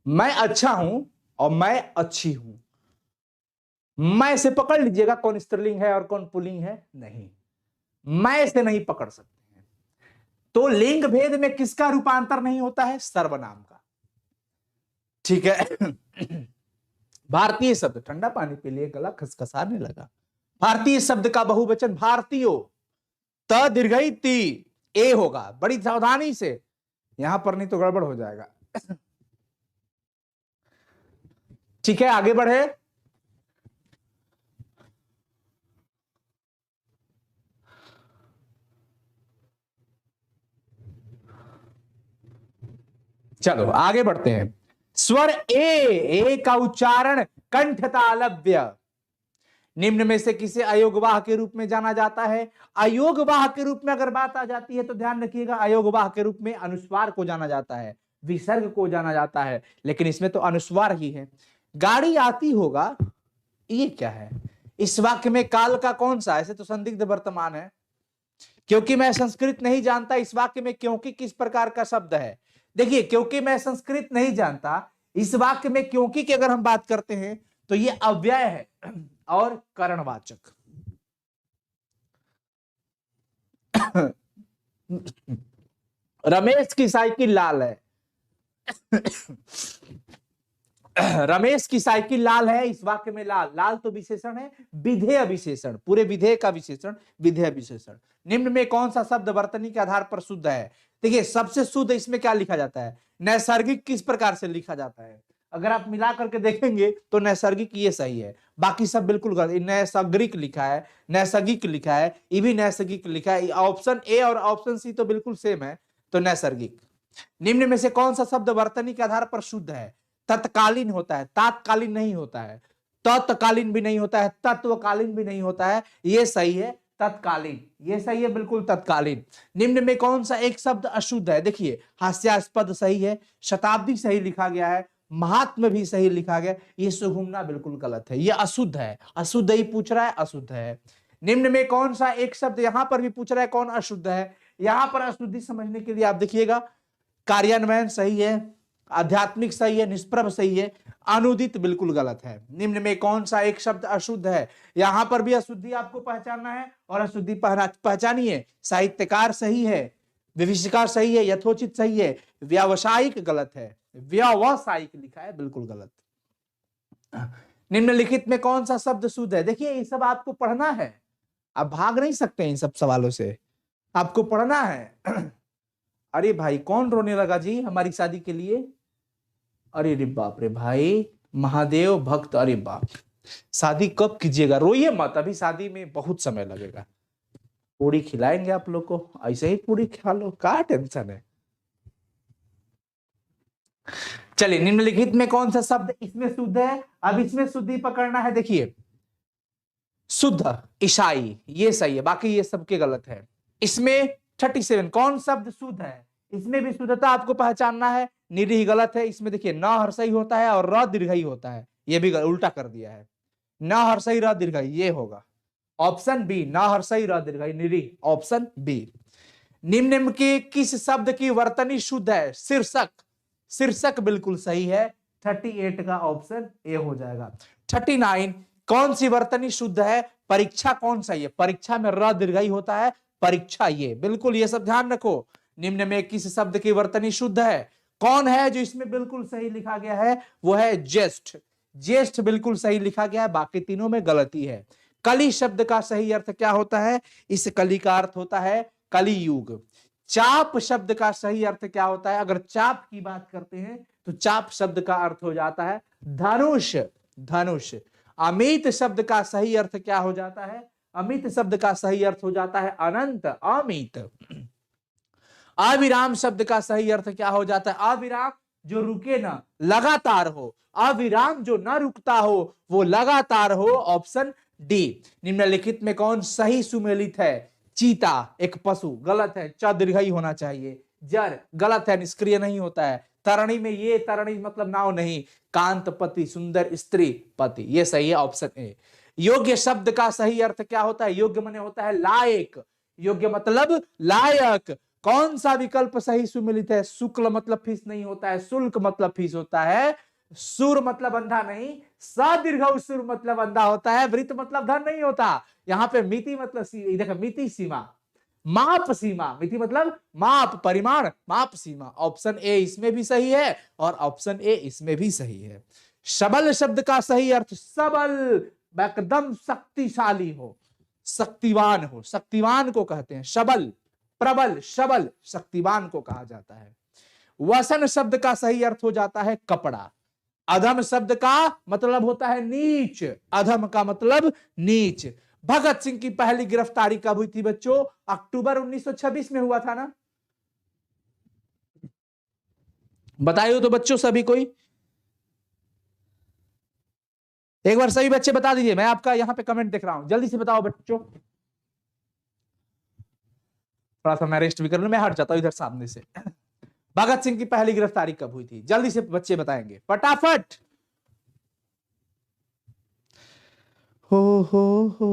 मैं अच्छा हूं और मैं अच्छी हूं। मैं से पकड़ लीजिएगा कौन स्त्रीलिंग है और कौन पुल्लिंग है, नहीं, मैं से नहीं पकड़ सकते हैं। तो लिंग भेद में किसका रूपांतर नहीं होता है? सर्वनाम का। ठीक है। भारतीय शब्द, ठंडा पानी पी लिए, गला खसखसाने लगा। भारतीय शब्द का बहुवचन भारतीयों, त दीर्घई ती, ए होगा। बड़ी सावधानी से, यहां पर नहीं तो गड़बड़ हो जाएगा। ठीक है, आगे बढ़े। चलो आगे बढ़ते हैं। स्वर ए का उच्चारण कंठ तालव्य। निम्न में से किसे अयोगवाह के रूप में जाना जाता है? अयोगवाह के रूप में अगर बात आ जाती है तो ध्यान रखिएगा, अयोगवाह के रूप में अनुस्वार को जाना जाता है, विसर्ग को जाना जाता है, लेकिन इसमें तो अनुस्वार ही है। गाड़ी आती होगा, ये क्या है? इस वाक्य में काल का कौन सा? ऐसे तो संदिग्ध वर्तमान है। क्योंकि मैं संस्कृत नहीं जानता, इस वाक्य में क्योंकि किस प्रकार का शब्द है? देखिए, क्योंकि मैं संस्कृत नहीं जानता, इस वाक्य में क्योंकि की अगर हम बात करते हैं तो ये अव्यय है और करणवाचक। रमेश की साइकिल लाल है। रमेश की साइकिल लाल है, इस वाक्य में लाल, लाल तो विशेषण है, विधेय विशेषण, पूरे विधेय का विशेषण विधेय विशेषण। निम्न में कौन सा शब्द वर्तनी के आधार पर शुद्ध है? देखिए, सबसे शुद्ध इसमें क्या लिखा जाता है? नैसर्गिक किस प्रकार से लिखा जाता है? अगर आप मिला करके देखेंगे तो नैसर्गिक ये सही है, बाकी सब बिल्कुल गलत। नैसर्गिक लिखा है, नैसर्गिक लिखा है, ये भी नैसर्गिक लिखा है। ऑप्शन ए और ऑप्शन सी तो बिल्कुल सेम है, तो नैसर्गिक। निम्न में से कौन सा शब्द वर्तनी के आधार पर शुद्ध है? तत्कालीन होता है, तात्कालीन नहीं होता है, तत्कालीन भी नहीं होता है, तत्वकालीन भी नहीं होता है, ये सही है तत्कालीन, ये सही है बिल्कुल तत्कालीन। निम्न में कौन सा एक शब्द अशुद्ध है? देखिए, हास्यास्पद सही है, शताब्दी सही लिखा गया है, महात्म भी सही लिखा गया, ये सुगुमना बिल्कुल गलत है, ये अशुद्ध है, अशुद्ध ही पूछ रहा है, अशुद्ध है। निम्न में कौन सा एक शब्द, यहां पर भी पूछ रहा है कौन अशुद्ध है, यहां पर अशुद्धि समझने के लिए आप देखिएगा, कार्यान्वयन सही है, आध्यात्मिक सही है, निष्प्रभ सही है, अनुदित बिल्कुल गलत है। निम्न में कौन सा एक शब्द अशुद्ध है? यहां पर भी अशुद्धि आपको पहचानना है और अशुद्धि पहचानिए। साहित्यकार सही है, विभीषिका सही है, यथोचित सही है, व्यावसायिक गलत है, व्यावसायिक लिखा है बिल्कुल गलत। निम्नलिखित में कौन सा शब्द शुद्ध है? देखिए, ये सब आपको पढ़ना है, आप भाग नहीं सकते इन सब सवालों से, आपको पढ़ना है। अरे भाई, कौन रोने लगा जी हमारी शादी के लिए? अरे रे बाप रे भाई, महादेव भक्त, अरे बाप, शादी कब कीजिएगा? रोइए मत, अभी शादी में बहुत समय लगेगा। पूरी खिलाएंगे आप लोग को, ऐसे ही पूरी खा लो, क्या टेंशन है। चलिए, निम्नलिखित में कौन सा शब्द इसमें शुद्ध है? अब इसमें शुद्धि पकड़ना है। देखिए, शुद्ध ईसाई, ये सही है, बाकी ये सबके गलत है। इसमें 37 कौन शब्द शुद्ध है? इसमें भी शुद्धता आपको पहचानना है। निरीह गलत है, इसमें देखिए न हर्षई होता है और र दीर्घई होता है, ये भी उल्टा कर दिया है, न हर्षई र दीर्घई, ये होगा ऑप्शन बी, न हर्षई र दीर्घई निरीह, ऑप्शन बी। निम्न के किस शब्द की वर्तनी शुद्ध है? शीर्षक, शीर्षक बिल्कुल सही है, 38 का ऑप्शन ए हो जाएगा। 39 कौन सी वर्तनी शुद्ध है? परीक्षा कौन सही है? परीक्षा में र दीर्घई होता है, परीक्षा, ये बिल्कुल, ये सब ध्यान रखो। निम्न में किस शब्द की वर्तनी शुद्ध है? कौन है जो इसमें बिल्कुल सही लिखा गया है? वो है ज्येष्ठ, ज्येष्ठ बिल्कुल सही लिखा गया है, बाकी तीनों में गलती है। कली शब्द का सही अर्थ क्या होता है? इस कली का अर्थ होता है कलियुग। चाप शब्द का सही अर्थ क्या होता है? अगर चाप की बात करते हैं तो चाप शब्द का अर्थ हो जाता है धनुष, धनुष। अमित शब्द का सही अर्थ क्या हो जाता है? अमित शब्द का सही अर्थ हो जाता है अनंत, अमित। अविराम शब्द का सही अर्थ क्या हो जाता है? अविराम जो रुके ना, लगातार हो, अविराम जो ना रुकता हो, वो लगातार हो, ऑप्शन डी। निम्नलिखित में कौन सही सुमेलित है? चीता एक पशु, गलत है, च दीर्घई होना चाहिए। जर गलत है, निष्क्रिय नहीं होता है। तरणी में ये तरणी मतलब नाव नहीं, कांत पति, सुंदर स्त्री पति, ये सही है, ऑप्शन ए। योग्य शब्द का सही अर्थ क्या होता है? योग्य माने होता है लायक, योग्य मतलब लायक। कौन सा विकल्प सही सुमेलित है? शुक्ल मतलब फीस नहीं होता है, शुल्क मतलब फीस होता है, सुर मतलब अंधा नहीं, सदीर्घ सुर मतलब अंधा होता है, वृत्त मतलब धन नहीं होता। यहाँ पे मिति मतलब देखो, मिति सीमा, माप सीमा, मिति मतलब माप, परिमाण, माप सीमा, ऑप्शन ए इसमें भी सही है और ऑप्शन ए इसमें भी सही है। सबल शब्द का सही अर्थ, सबल एकदम शक्तिशाली हो, शक्तिवान हो, शक्तिवान को कहते हैं सबल, प्रबल, सबल, शक्तिवान को कहा जाता है। वसन शब्द का सही अर्थ हो जाता है कपड़ा, अधम शब्द का मतलब होता है नीच, अधम का मतलब नीच। भगत सिंह की पहली गिरफ्तारी कब हुई थी बच्चों? अक्टूबर 1926 में हुआ था ना? बताइए तो बच्चों सभी कोई, एक बार सभी बच्चे बता दीजिए, मैं आपका यहां पे कमेंट देख रहा हूं, जल्दी से बताओ बच्चों। थोड़ा सा मैं रेस्ट भी कर लूं, मैं हट जाता हूं इधर सामने से। भगत सिंह की पहली गिरफ्तारी कब हुई थी? जल्दी से बच्चे बताएंगे फटाफट। हो हो हो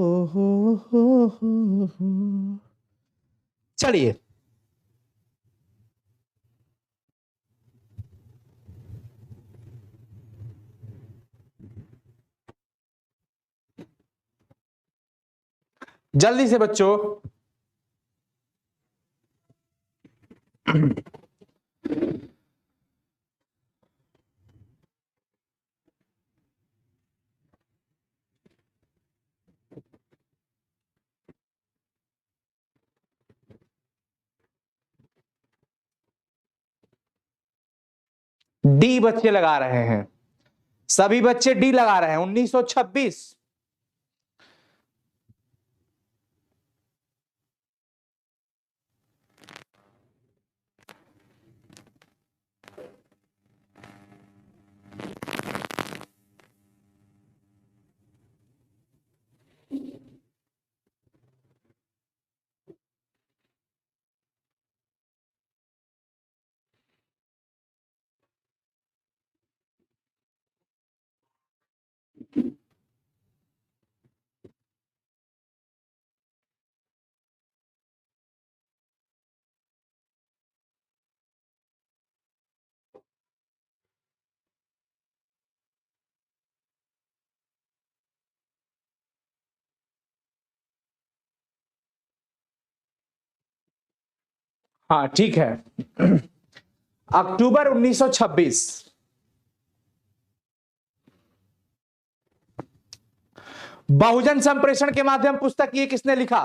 हो। चलिए, जल्दी से बच्चों। डी बच्चे लगा रहे हैं, सभी बच्चे डी लगा रहे हैं, 1926। हाँ ठीक है, अक्टूबर 1926। बहुजन संप्रेषण के माध्यम पुस्तक ये किसने लिखा?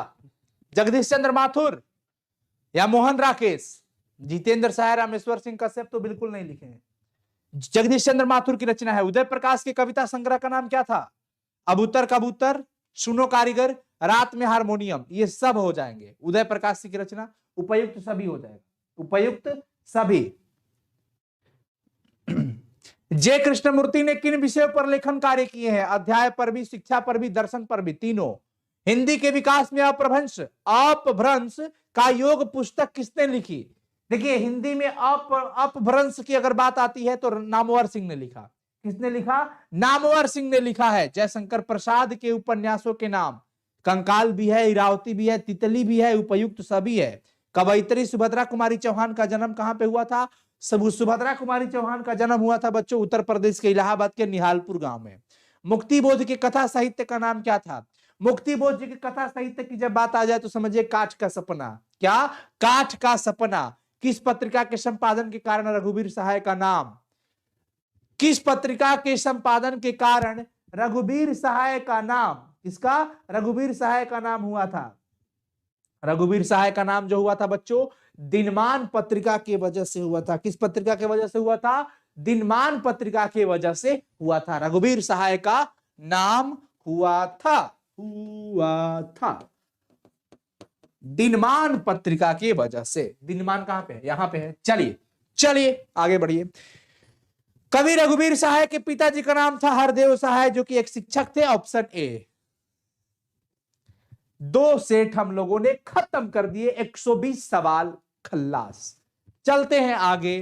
जगदीश चंद्र माथुर या मोहन राकेश? जितेंद्र सहाय, रामेश्वर सिंह कश्यप तो बिल्कुल नहीं लिखे हैं। जगदीश चंद्र माथुर की रचना है। उदय प्रकाश के कविता संग्रह का नाम क्या था? अबूतर कबूतर, सुनो कारीगर, रात में हारमोनियम, ये सब हो जाएंगे उदय प्रकाश की रचना। उपयुक्त सभी हो जाएगा, उपयुक्त सभी। जे कृष्णमूर्ति ने किन विषयों पर लेखन कार्य किए हैं? अध्याय पर भी, शिक्षा पर भी, दर्शन पर भी, तीनों। हिंदी के विकास में अपभ्रंश, अपभ्रंश का योग पुस्तक किसने लिखी? देखिए, हिंदी में अपभ्रंश की अगर बात आती है तो नामवर सिंह ने लिखा। किसने लिखा? नामवर सिंह ने लिखा है। जयशंकर प्रसाद के उपन्यासों के नाम कंकाल भी है, इरावती भी है, तितली भी है, उपयुक्त सभी है। कवयित्री सुभद्रा कुमारी चौहान का जन्म कहां पे हुआ था? सुभद्रा कुमारी चौहान का जन्म हुआ था बच्चों उत्तर प्रदेश के इलाहाबाद के निहालपुर गांव में। मुक्ति बोध के कथा साहित्य का नाम क्या था? मुक्ति बोध जी की कथा साहित्य की जब बात आ जाए तो समझिए काठ का सपना। क्या? काठ का सपना। किस पत्रिका के संपादन के कारण रघुवीर सहाय का नाम? किस पत्रिका के संपादन के कारण रघुवीर सहाय का नाम? किसका? रघुवीर सहाय का नाम हुआ था। रघुवीर सहाय का नाम जो हुआ था बच्चों, दिनमान पत्रिका की वजह से हुआ था। किस पत्रिका की वजह से हुआ था? दिनमान पत्रिका की वजह से हुआ था। रघुवीर सहाय का नाम हुआ था दिनमान पत्रिका की वजह से। दिनमान कहां पे है? यहां पे है। चलिए चलिए आगे बढ़िए। कवि रघुवीर सहाय के पिताजी का नाम था हरदेव सहाय, जो कि एक शिक्षक थे। Option A. 2 सेट हम लोगों ने खत्म कर दिए, 120 सवाल खल्लास। चलते हैं आगे।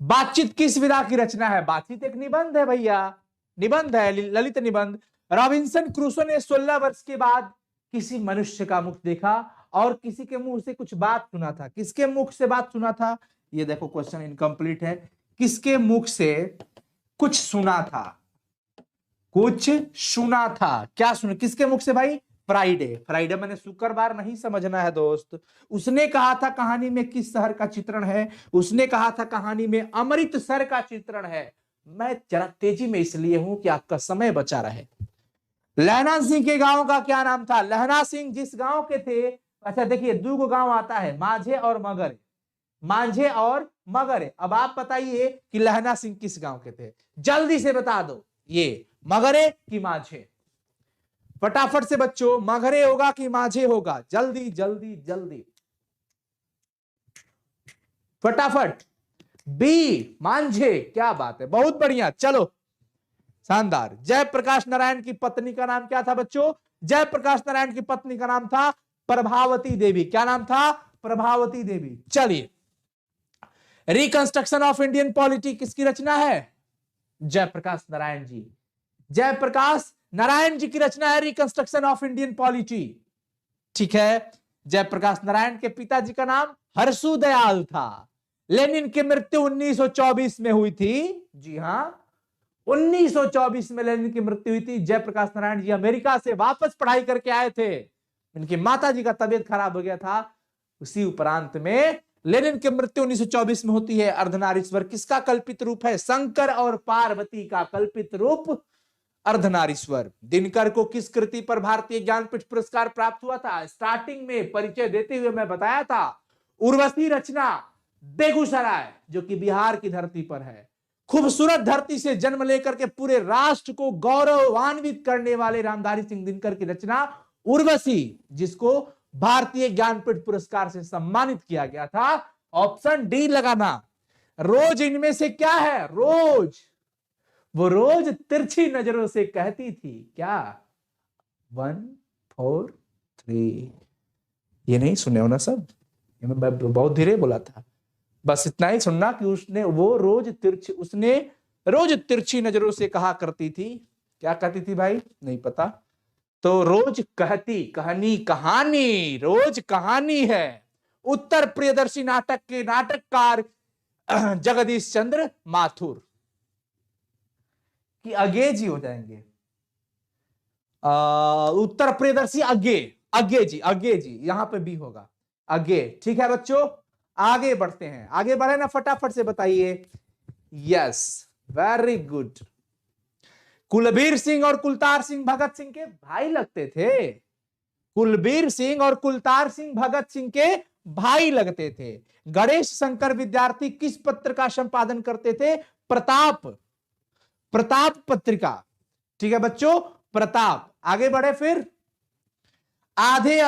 बातचीत किस विधा की रचना है? बातचीत एक निबंध है भैया, निबंध है, ललित निबंध। रॉबिन्सन क्रूसो ने 16 वर्ष के बाद किसी मनुष्य का मुख देखा और किसी के मुंह से कुछ बात सुना था। किसके मुख से बात सुना था? ये देखो क्वेश्चन इनकम्प्लीट है। किसके मुख से कुछ सुना था? कुछ सुना था। क्या सुना? किसके मुख से भाई? फ्राइडे। फ्राइडे मैंने शुक्रवार नहीं समझना है दोस्त। उसने कहा था कहानी में किस शहर का चित्रण है? उसने कहा था कहानी में अमृतसर का चित्रण है। मैं जरा तेजी में इसलिए हूं कि आपका समय बचा रहे। लहना सिंह के गांव का क्या नाम था? लहना सिंह जिस गांव के थे, अच्छा देखिए 2 गांव आता है, माझे और मगर। मांझे और मगरे। अब आप बताइए कि लहना सिंह किस गांव के थे, जल्दी से बता दो, ये मगरे कि मांझे, फटाफट से बच्चों, मगरे होगा कि मांझे होगा, जल्दी जल्दी जल्दी फटाफट। बी मांझे, क्या बात है, बहुत बढ़िया, चलो शानदार। जयप्रकाश नारायण की पत्नी का नाम क्या था बच्चों? जयप्रकाश नारायण की पत्नी का नाम था प्रभावती देवी। क्या नाम था? प्रभावती देवी। चलिए, रिकंस्ट्रक्शन ऑफ इंडियन पॉलिटी किसकी रचना है? जयप्रकाश नारायण जी। जयप्रकाश नारायण जी की रचना है रिकंस्ट्रक्शन ऑफ इंडियन पॉलिटी। ठीक है, जयप्रकाश नारायण के पिताजी का नाम हर्षु दयाल था। लेनिन की मृत्यु 1924 में हुई थी। जी हां, 1924 में लेनिन की मृत्यु हुई थी। जयप्रकाश नारायण जी अमेरिका से वापस पढ़ाई करके आए थे, इनकी माता जी का तबीयत खराब हो गया था। उसी उपरांत में लेनिन की मृत्यु 1924 में होती है। अर्धनारीश्वर किसका कल्पित रूप है? शंकर और पार्वती का कल्पित रूप अर्धनारीश्वर। दिनकर को किस कृति पर भारतीय ज्ञानपीठ पुरस्कार प्राप्त हुआ था? स्टार्टिंग में परिचय देते हुए मैं बताया था, उर्वशी रचना बेगूसराय, जो कि बिहार की धरती पर है। खूबसूरत धरती से जन्म लेकर के पूरे राष्ट्र को गौरवान्वित करने वाले रामधारी सिंह दिनकर की रचना उर्वशी, जिसको भारतीय ज्ञानपीठ पुरस्कार से सम्मानित किया गया था। ऑप्शन डी लगाना। रोज इनमें से क्या है? रोज, वो रोज तिरछी नजरों से कहती थी क्या? 1 4 3। ये नहीं सुने हो ना सब? मैं बहुत धीरे बोला था, बस इतना ही सुनना कि उसने रोज तिरछी नजरों से कहा करती थी। क्या कहती थी भाई? नहीं पता तो रोज कहती, कहनी कहानी, रोज कहानी है। उत्तर प्रियदर्शी नाटक के नाटककार जगदीश चंद्र माथुर कि आगे जी हो जाएंगे। उत्तर प्रियदर्शी आगे जी, यहां पे भी होगा आगे। ठीक है बच्चों, आगे बढ़ते हैं, आगे बढ़े ना, फटाफट से बताइए। Yes, very good. Kulbir Singh और कुलतार सिंह भगत सिंह के भाई लगते थे। कुलबीर सिंह और कुलतार सिंह भगत सिंह के भाई लगते थे। गणेश शंकर विद्यार्थी किस पत्र का संपादन करते थे? प्रताप पत्रिका। ठीक है बच्चों, प्रताप। आगे बढ़े फिर। आधे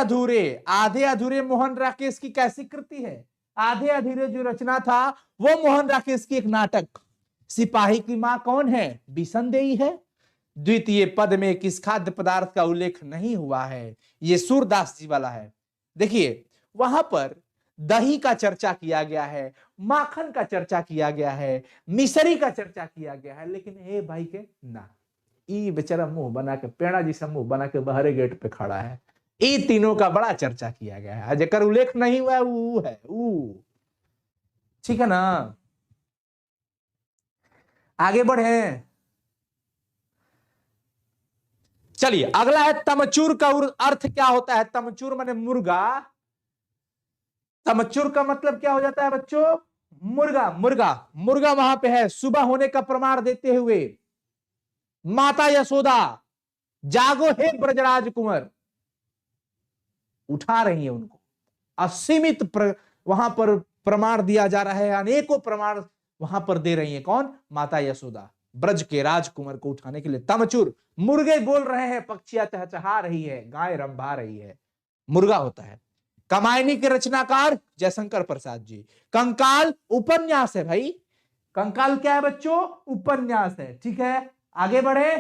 अधूरे मोहन राकेश की कैसी कृति है? आधे अधूरे जो रचना था वो मोहन राकेश की एक नाटक। सिपाही की मां कौन है? बिसनदेई है। द्वितीय पद में किस खाद्य पदार्थ का उल्लेख नहीं हुआ है? ये सूरदास जी वाला है। देखिए, वहां पर दही का चर्चा किया गया है, माखन का चर्चा किया गया है, मिसरी का चर्चा किया गया है, लेकिन ए भाई के ना, ई बेचारा मुंह बना के, पेड़ा जी से मुंह बना के बाहरे गेट पे खड़ा है। ई तीनों का बड़ा चर्चा किया गया है, जेकर उल्लेख नहीं हुआ है वो। ठीक है ना, आगे बढ़े। चलिए, अगला है तमचूर का अर्थ क्या होता है? तमचूर माने मुर्गा। तमचूर का मतलब क्या हो जाता है बच्चों? मुर्गा वहां पे है। सुबह होने का प्रमाण देते हुए माता यशोदा जागो हे ब्रजराज कुंवर उठा रही है उनको। असीमित वहां पर प्रमाण दिया जा रहा है, अनेकों प्रमाण वहां पर दे रही है। कौन? माता यशोदा ब्रज के राजकुमार को उठाने के लिए। तमचूर, मुर्गे बोल रहे हैं, पक्षियां चहचहा रही है, गाय रंभा रही है, मुर्गा होता है। कमायनी के रचनाकार जयशंकर प्रसाद जी। कंकाल उपन्यास है भाई। कंकाल क्या है बच्चों? उपन्यास है। ठीक है, आगे बढ़े।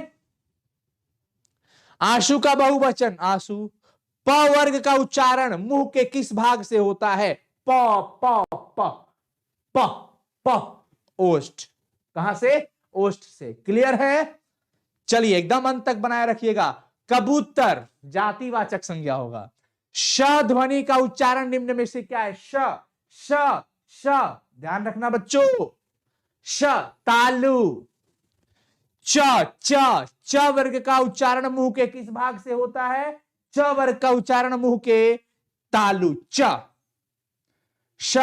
आंसू का बहुवचन आंसू। प वर्ग का उच्चारण मुंह के किस भाग से होता है? प प प प प ओष्ठ। कहां से? ओष्ठ से। क्लियर है? चलिए, एकदम अंत तक बनाए रखिएगा। कबूतर जातिवाचक संज्ञा होगा। श ध्वनि का उच्चारण निम्न में से क्या है? श श श। ध्यान रखना बच्चों। श तालु। च च च वर्ग का उच्चारण मुंह के किस भाग से होता है? च वर्ग का उच्चारण मुंह के तालु। च श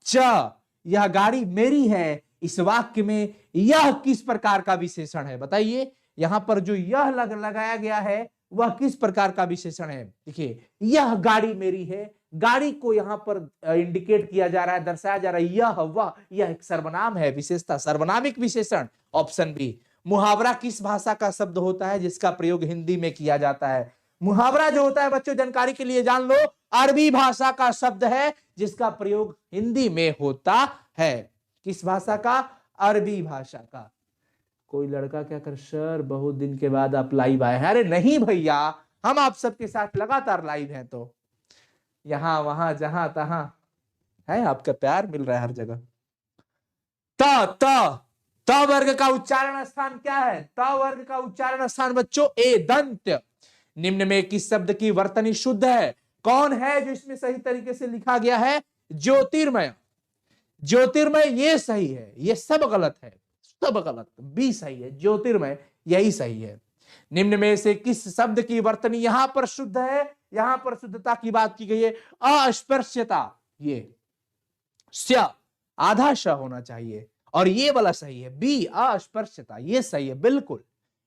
च। यह गाड़ी मेरी है, इस वाक्य में यह किस प्रकार का विशेषण है? बताइए, यहां पर जो यह लगाया गया है वह किस प्रकार का विशेषण है? देखिए, यह गाड़ी मेरी है, गाड़ी को यहाँ पर इंडिकेट किया जा रहा है, दर्शाया जा रहा है, यह वह, यह एक सर्वनाम है, विशेषता, सर्वनामिक विशेषण। Option B. मुहावरा किस भाषा का शब्द होता है जिसका प्रयोग हिंदी में किया जाता है? मुहावरा जो होता है बच्चों, जानकारी के लिए जान लो, अरबी भाषा का शब्द है जिसका प्रयोग हिंदी में होता है। किस भाषा का? अरबी भाषा का। कोई लड़का क्या कर, सर बहुत दिन के बाद आप लाइव आए हैं। अरे नहीं भैया, हम आप सबके साथ लगातार लाइव हैं, तो यहां वहां जहां तहां है, आपका प्यार मिल रहा है हर जगह। त वर्ग का उच्चारण स्थान क्या है? त वर्ग का उच्चारण स्थान बच्चों ए दंत। निम्न में किस शब्द की वर्तनी शुद्ध है? कौन है जो इसमें सही तरीके से लिखा गया है? ज्योतिर्मय। ज्योतिर्मय ये सही है, ये सब गलत है, सब गलत। बी सही है, ज्योतिर्मय यही सही है। निम्न में से किस शब्द की वर्तनी यहां पर शुद्ध है? यहां पर शुद्धता की बात की गई है, अस्पृश्यता। ये स्य आधा श होना चाहिए, और ये वाला सही है, बी अस्पृश्यता, ये सही है बिल्कुल।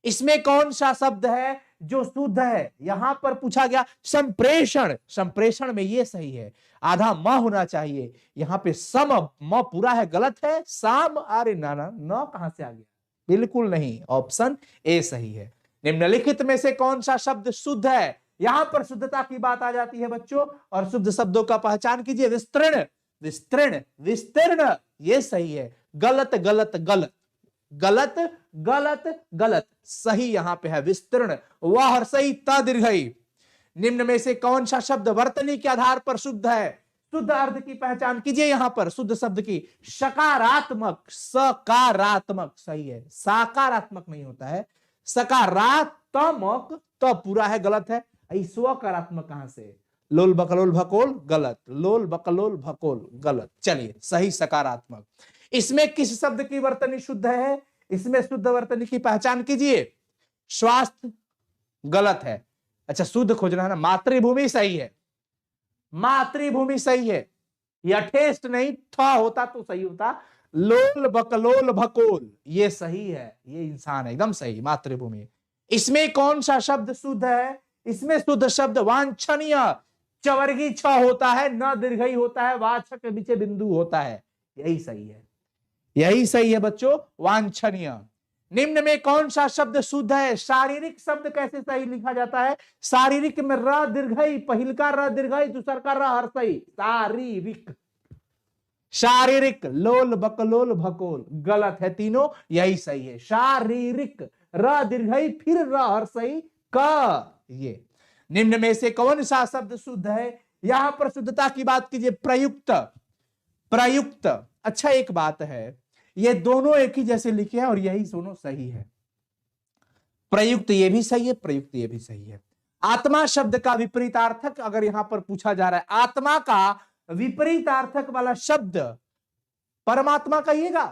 इसमें कौन सा शब्द है जो शुद्ध है? यहां पर पूछा गया संप्रेषण, संप्रेषण में ये सही है, आधा म होना चाहिए। यहां पे सम म पूरा है, गलत है। साम, अरे ना ना, न कहां से आ गया? बिल्कुल नहीं, ऑप्शन ए सही है। निम्नलिखित में से कौन सा शब्द शुद्ध है? यहां पर शुद्धता की बात आ जाती है बच्चों, और शुद्ध शब्दों का पहचान कीजिए। विस्तृण, विस्तृण, विस्तीर्ण, ये सही है। गलत गलत गलत, गलत गलत गलत, सही यहां पे है विस्तीर्ण। वह सही, त दीर्घई। निम्न में से कौन सा शब्द वर्तनी के आधार पर शुद्ध है? शुद्ध अर्थ की पहचान कीजिए। यहां पर शुद्ध शब्द की सकारात्मक, सकारात्मक सही है, सकारात्मक नहीं होता है, सकारात्मक। तो पूरा है, गलत है। स्वकारात्मक कहां से? लोल बकलोल भकोल, गलत। लोल बकलोल भकोल, गलत। चलिए, सही सकारात्मक। इसमें किस शब्द की वर्तनी शुद्ध है? इसमें शुद्ध वर्तनी की पहचान कीजिए। स्वास्थ्य, गलत है। अच्छा, शुद्ध खोजना है ना। मातृभूमि सही है, मातृभूमि सही है। यथेष्ट नहीं, था होता तो सही होता। लोल बकलोल भकोल, ये सही है, ये इंसान है, एकदम सही, मातृभूमि। इसमें कौन सा शब्द शुद्ध है? इसमें शुद्ध शब्द वांछनीय, चवर्गी छ होता है, न दीर्घई होता है, वाचक के पीछे बिंदु होता है, यही सही है, यही सही है बच्चों, वांछनीय। निम्न में कौन सा शब्द शुद्ध है? शारीरिक शब्द कैसे सही लिखा जाता है? शारीरिक में र दीर्घई, पहिल का र दीर्घई, दूसर का र हर्षई, शारीरिक। शारीरिक, लोल बकलोल भकोल, गलत है तीनों, यही सही है। शारीरिक, र दीर्घई, फिर र हर्षई, क। ये निम्न में से कौन सा शब्द शुद्ध है? यहां पर शुद्धता की बात कीजिए। प्रयुक्त, प्रयुक्त। अच्छा, एक बात है, ये दोनों एक ही जैसे लिखे हैं और यही दोनों सही है। प्रयुक्त ये भी सही है, प्रयुक्त ये भी सही है। आत्मा शब्द का विपरीतार्थक अगर यहां पर पूछा जा रहा है, आत्मा का विपरीतार्थक वाला शब्द परमात्मा कहिएगा।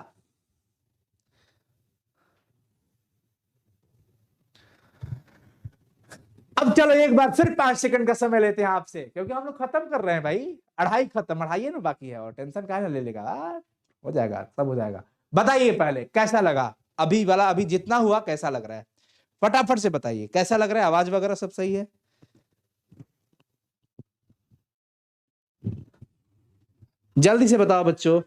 अब चलो एक बार फिर 5 सेकंड का समय लेते हैं आपसे, क्योंकि हम लोग खत्म कर रहे हैं भाई। अढ़ाई खत्म, अढ़ाई ना बाकी है, और टेंशन काहे ना ले लेगा, हो जाएगा, सब हो जाएगा। बताइए पहले कैसा लगा अभी वाला, अभी जितना हुआ कैसा लग रहा है? फटाफट से बताइए कैसा लग रहा है, आवाज वगैरह सब सही है? जल्दी से बताओ बच्चों।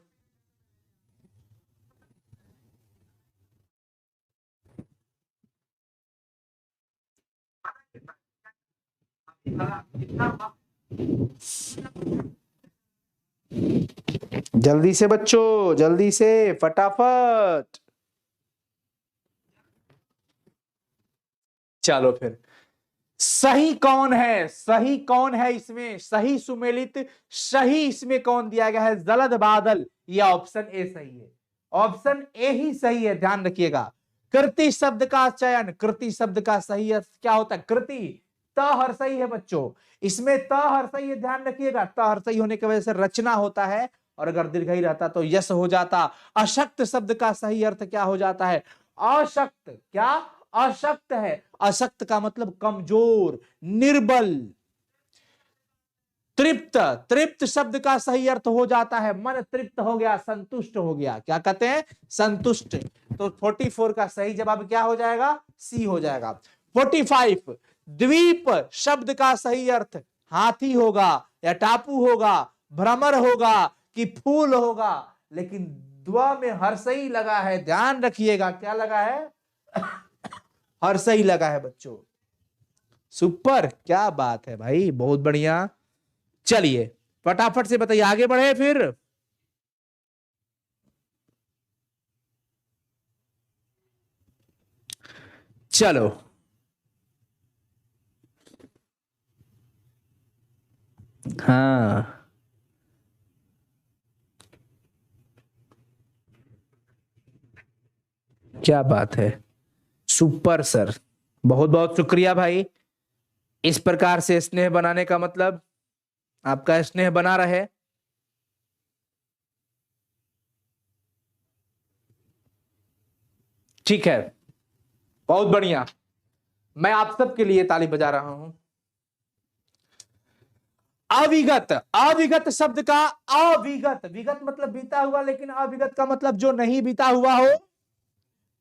जल्दी से बच्चों, जल्दी से, फटाफट। चलो फिर, सही कौन है? सही कौन है इसमें? सही सुमेलित सही इसमें कौन दिया गया है? जलद बादल, यह ऑप्शन ए सही है, ऑप्शन ए ही सही है, ध्यान रखिएगा। कृति शब्द का चयन, कृति शब्द का सही अर्थ क्या होता है? कृति, त हर्षई है बच्चों, इसमें त हर्षई है, ध्यान रखिएगा। त हर्षई होने की वजह से रचना होता है, और अगर दीर्घई रहता तो यश हो जाता। अशक्त शब्द का सही अर्थ क्या हो जाता है? अशक्त, क्या अशक्त है? अशक्त का मतलब कमजोर, निर्बल। तृप्त, तृप्त शब्द का सही अर्थ हो जाता है मन तृप्त हो गया, संतुष्ट हो गया, क्या कहते हैं? संतुष्ट। तो 44 का सही जवाब क्या हो जाएगा? सी हो जाएगा। 45, द्वीप शब्द का सही अर्थ हाथी होगा, या टापू होगा, भ्रमर होगा कि फूल होगा, लेकिन द्वा में हर्षई लगा है, ध्यान रखिएगा। क्या लगा है? हर्षई लगा है बच्चों। सुपर, क्या बात है भाई, बहुत बढ़िया। चलिए फटाफट से बताइए, आगे बढ़े फिर। चलो हाँ, क्या बात है, सुपर सर, बहुत बहुत शुक्रिया भाई। इस प्रकार से स्नेह बनाने का मतलब आपका स्नेह बना रहे। ठीक है, बहुत बढ़िया। मैं आप सबके लिए ताली बजा रहा हूं। अविगत, अविगत शब्द का अविगत, विगत मतलब बीता हुआ, लेकिन अविगत का मतलब जो नहीं बीता हुआ हो।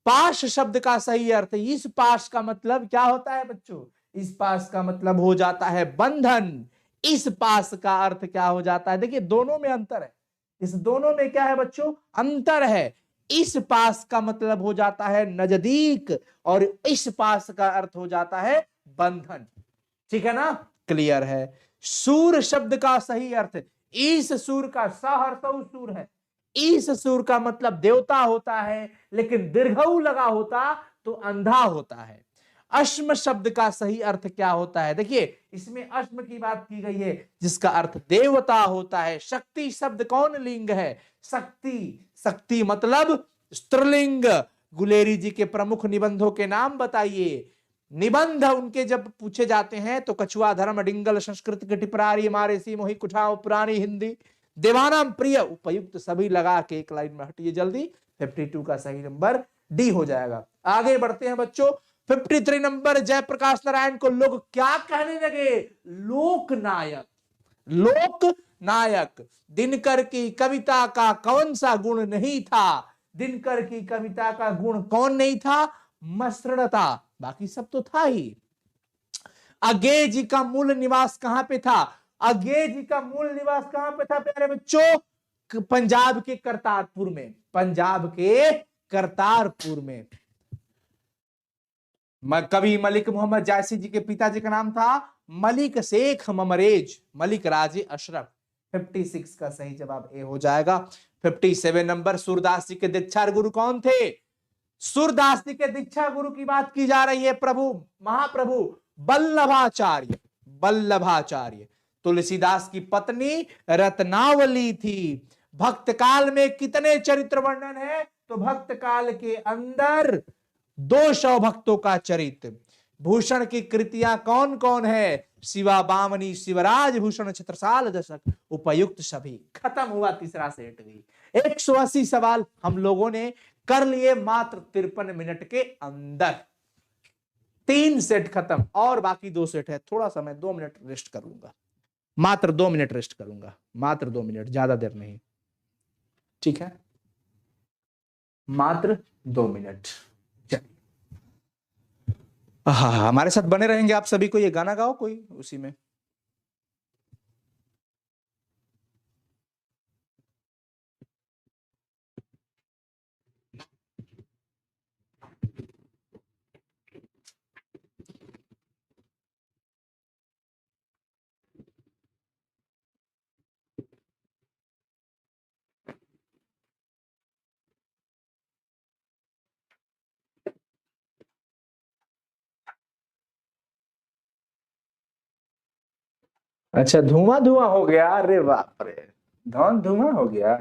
पाश शब्द का सही अर्थ, इस पाश का मतलब क्या होता है बच्चों? इस पाश का मतलब हो जाता है बंधन। इस पाश का अर्थ क्या हो जाता है? देखिए दोनों में अंतर है, इस दोनों में क्या है बच्चों? अंतर है। इस पास का मतलब हो जाता है नजदीक, और इस पास का अर्थ हो जाता है बंधन। ठीक है ना? क्लियर है। सूर शब्द का सही अर्थ, इस सूर का सहर्षऊ सूर है। इस सूर का मतलब देवता होता है, लेकिन दीर्घऊ लगा होता तो अंधा होता है। अश्म शब्द का सही अर्थ क्या होता है? देखिए इसमें अश्म की बात की गई है, जिसका अर्थ देवता होता है। शक्ति शब्द कौन लिंग है? शक्ति, शक्ति मतलब स्त्रीलिंग। गुलेरी जी के प्रमुख निबंधों के नाम बताइए। निबंध उनके जब पूछे जाते हैं तो कछुआ धर्म, डिंगल, संस्कृत के टिपरारी, मारे सी मोही कुठाओ, पुरानी हिंदी, देवानाम प्रिय, उपयुक्त सभी लगा के एक लाइन में हटिए जल्दी। 52 का सही नंबर डी हो जाएगा। आगे बढ़ते हैं बच्चों। 53 नंबर, जयप्रकाश नारायण को लोग क्या कहने लगे? लोकनायक। लोकनायक। दिनकर की कविता का कौन सा गुण नहीं था? दिनकर की कविता का गुण कौन नहीं था? मसृणता, बाकी सब तो था ही। अज्ञेय जी का मूल निवास कहां पे था? अज्ञेय जी का मूल निवास कहां पे था प्यारे बच्चों? पंजाब के करतारपुर में, पंजाब के करतारपुर में। कवि मलिक मोहम्मद जायसी जी के पिताजी का नाम था मलिक शेख ममरेज, मलिक राजे अशरफ। 56 का सही जवाब ए हो जाएगा। 57 नंबर, सूरदास जी के दीक्षा गुरु कौन थे? सूरदास जी के दीक्षा गुरु की बात की जा रही है। प्रभु महाप्रभु वल्लभाचार्य, वल्लभाचार्य। तुलसीदास की पत्नी रत्नावली थी। भक्त काल में कितने चरित्र वर्णन है? तो भक्त काल के अंदर 200 भक्तों का चरित्र। भूषण की कृतियां कौन कौन है? शिवा बामनी, शिवराज भूषण, छत्रसाल दशक, उपयुक्त सभी। खत्म हुआ तीसरा सेट भी। 180 सवाल हम लोगों ने कर लिए मात्र 53 मिनट के अंदर। 3 सेट खत्म, और बाकी 2 सेट है। थोड़ा सा मैं 2 मिनट रेस्ट करूंगा, मात्र 2 मिनट रेस्ट करूंगा, मात्र 2 मिनट, ज्यादा देर नहीं। ठीक है, मात्र 2 मिनट। हाँ, हमारे साथ बने रहेंगे आप सभी को। ये गाना गाओ कोई उसी में। अच्छा, धुआं धुआं हो गया? अरे बाप रे, धुआं धुआं हो गया।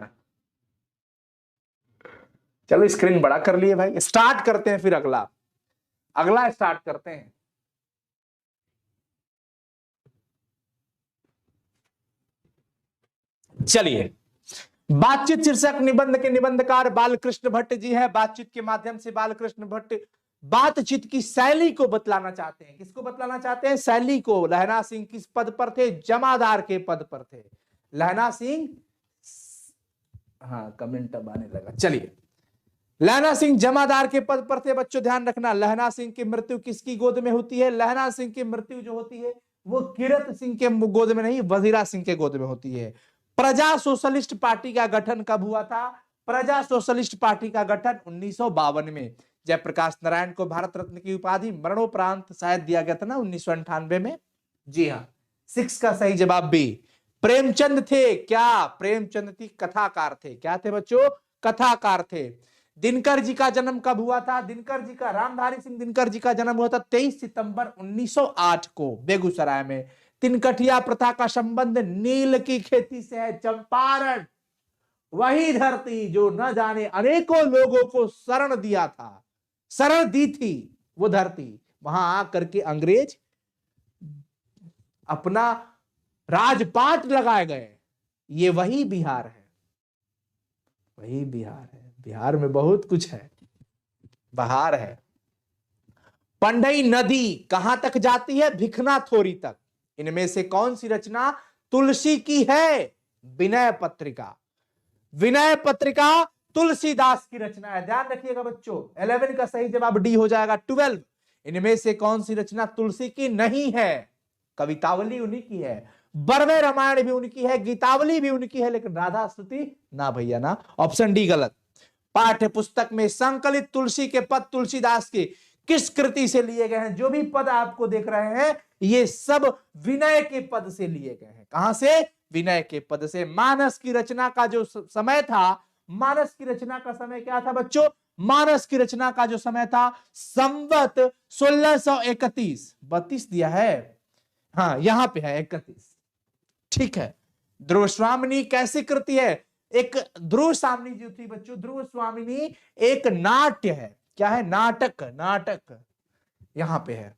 चलो स्क्रीन बड़ा कर लिए भाई, स्टार्ट करते हैं फिर अगला, अगला स्टार्ट करते हैं। चलिए, बातचीत शीर्षक निबंध के निबंधकार बालकृष्ण भट्ट जी हैं। बातचीत के माध्यम से बालकृष्ण भट्ट बातचीत की शैली को बतलाना चाहते हैं। किसको बतलाना चाहते हैं? शैली को। लहना सिंह किस पद पर थे? जमादार के पद पर थे लहना सिंह। हाँ, कमेंट अब आने लगा। चलिए, लहना सिंह जमादार के पद पर थे। बच्चों ध्यान रखना, लहना सिंह की मृत्यु किसकी गोद में होती है? लहना सिंह की मृत्यु जो होती है वो किरत सिंह के गोद में नहीं, वजीरा सिंह के गोद में होती है। प्रजा सोशलिस्ट पार्टी का गठन कब हुआ था? प्रजा सोशलिस्ट पार्टी का गठन 1952 में। जयप्रकाश नारायण को भारत रत्न की उपाधि मरणोपरांत शायद दिया गया था ना 1998 में। जी हाँ, 6 का सही जवाब बी। प्रेमचंद थे क्या? प्रेमचंद थी कथाकार थे। क्या थे बच्चों? कथाकार थे। दिनकर जी का जन्म कब हुआ था? दिनकर जी का, रामधारी सिंह दिनकर जी का जन्म हुआ था 23 सितंबर 1908 को बेगूसराय में। तिनकठिया प्रथा का संबंध नील की खेती से है। चंपारण, वही धरती जो न जाने अनेकों लोगों को शरण दिया था, शरण दी थी, वो धरती, वहां आकर के अंग्रेज अपना राजपाट लगाए गए। ये वही बिहार है, वही बिहार है। बिहार में बहुत कुछ है, बहार है। पंडई नदी कहां तक जाती है? भिखना थोरी तक। इनमें से कौन सी रचना तुलसी की है? विनय पत्रिका। विनय पत्रिका तुलसीदास की रचना है। ध्यान रखिएगा बच्चों, 11 का सही जवाब डी हो जाएगा। 12, इनमें से कौन सी रचना तुलसी की नहीं है? कवितावली उन्हीं की है, बरवे रामायण भी उनकी है, गीतावली भी उनकी है, लेकिन राधा स्तुति ना भैया ना। ऑप्शन डी गलत। पाठ्य पुस्तक में संकलित तुलसी के पद तुलसीदास के किस कृति से लिए गए हैं? जो भी पद आपको देख रहे हैं ये सब विनय के पद से लिए गए हैं। कहां से? विनय के पद से। मानस की रचना का जो समय था, मानस की रचना का समय क्या था बच्चों? मानस की रचना का जो समय था संवत 1631। 32 दिया है, हाँ यहां पे है 31, ठीक है। ध्रुव स्वामिनी कैसी कृति है? एक ध्रुव स्वामिनी जो थी बच्चों, ध्रुव स्वामिनी एक नाट्य है। क्या है? नाटक, नाटक यहां पे है।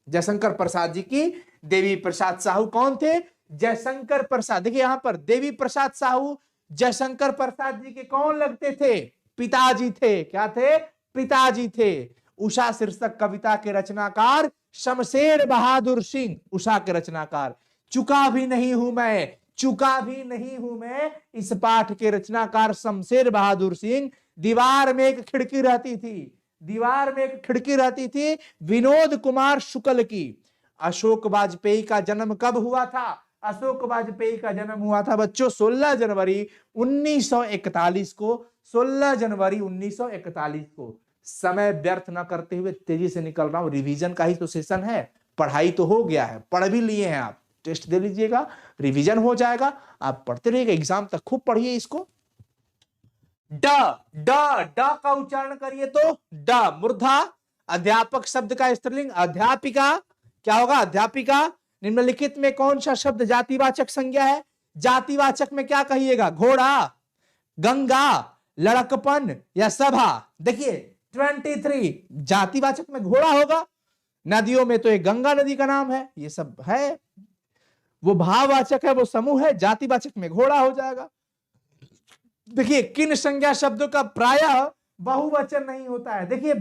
जयशंकर प्रसाद जी की देवी प्रसाद साहू कौन थे? जयशंकर प्रसाद। देखिए यहां पर देवी प्रसाद साहू जयशंकर प्रसाद जी के कौन लगते थे? पिताजी थे। क्या थे? पिताजी थे। उषा शीर्षक कविता के रचनाकार शमशेर बहादुर सिंह, उषा के रचनाकार। चुका भी नहीं हूं मैं, चुका भी नहीं हूं मैं, इस पाठ के रचनाकार शमशेर बहादुर सिंह। दीवार में एक खिड़की रहती थी, दीवार में एक खिड़की रहती थी, विनोद कुमार शुक्ल की। अशोक वाजपेयी का जन्म कब हुआ था? अशोक वाजपेयी का जन्म हुआ था बच्चों 16 जनवरी 1941 को। 16 जनवरी 1941 को। समय व्यर्थ ना करते हुए तेजी से निकल रहा हूं, रिवीजन का ही तो सेशन है, पढ़ाई तो हो गया है, पढ़ भी लिए हैं आप, टेस्ट दे लीजिएगा, रिवीजन हो जाएगा, आप पढ़ते रहिएगा, एग्जाम तक खूब पढ़िए इसको। ड, ड, ड का उच्चारण करिए तो ड। मूर्धा। अध्यापक शब्द का स्त्रीलिंग अध्यापिका। क्या होगा? अध्यापिका। निम्नलिखित में कौन सा शब्द जातिवाचक संज्ञा है? जातिवाचक में क्या कहिएगा? घोड़ा, गंगा, लड़कपन या सभा। देखिए 23 जातिवाचक में घोड़ा होगा, नदियों में तो एक गंगा नदी का नाम है, ये सब है। वो भाववाचक है, वो समूह है, जातिवाचक में घोड़ा हो जाएगा। देखिए किन संज्ञा शब्दों का प्रायः बहुवचन नहीं होता है? देखिए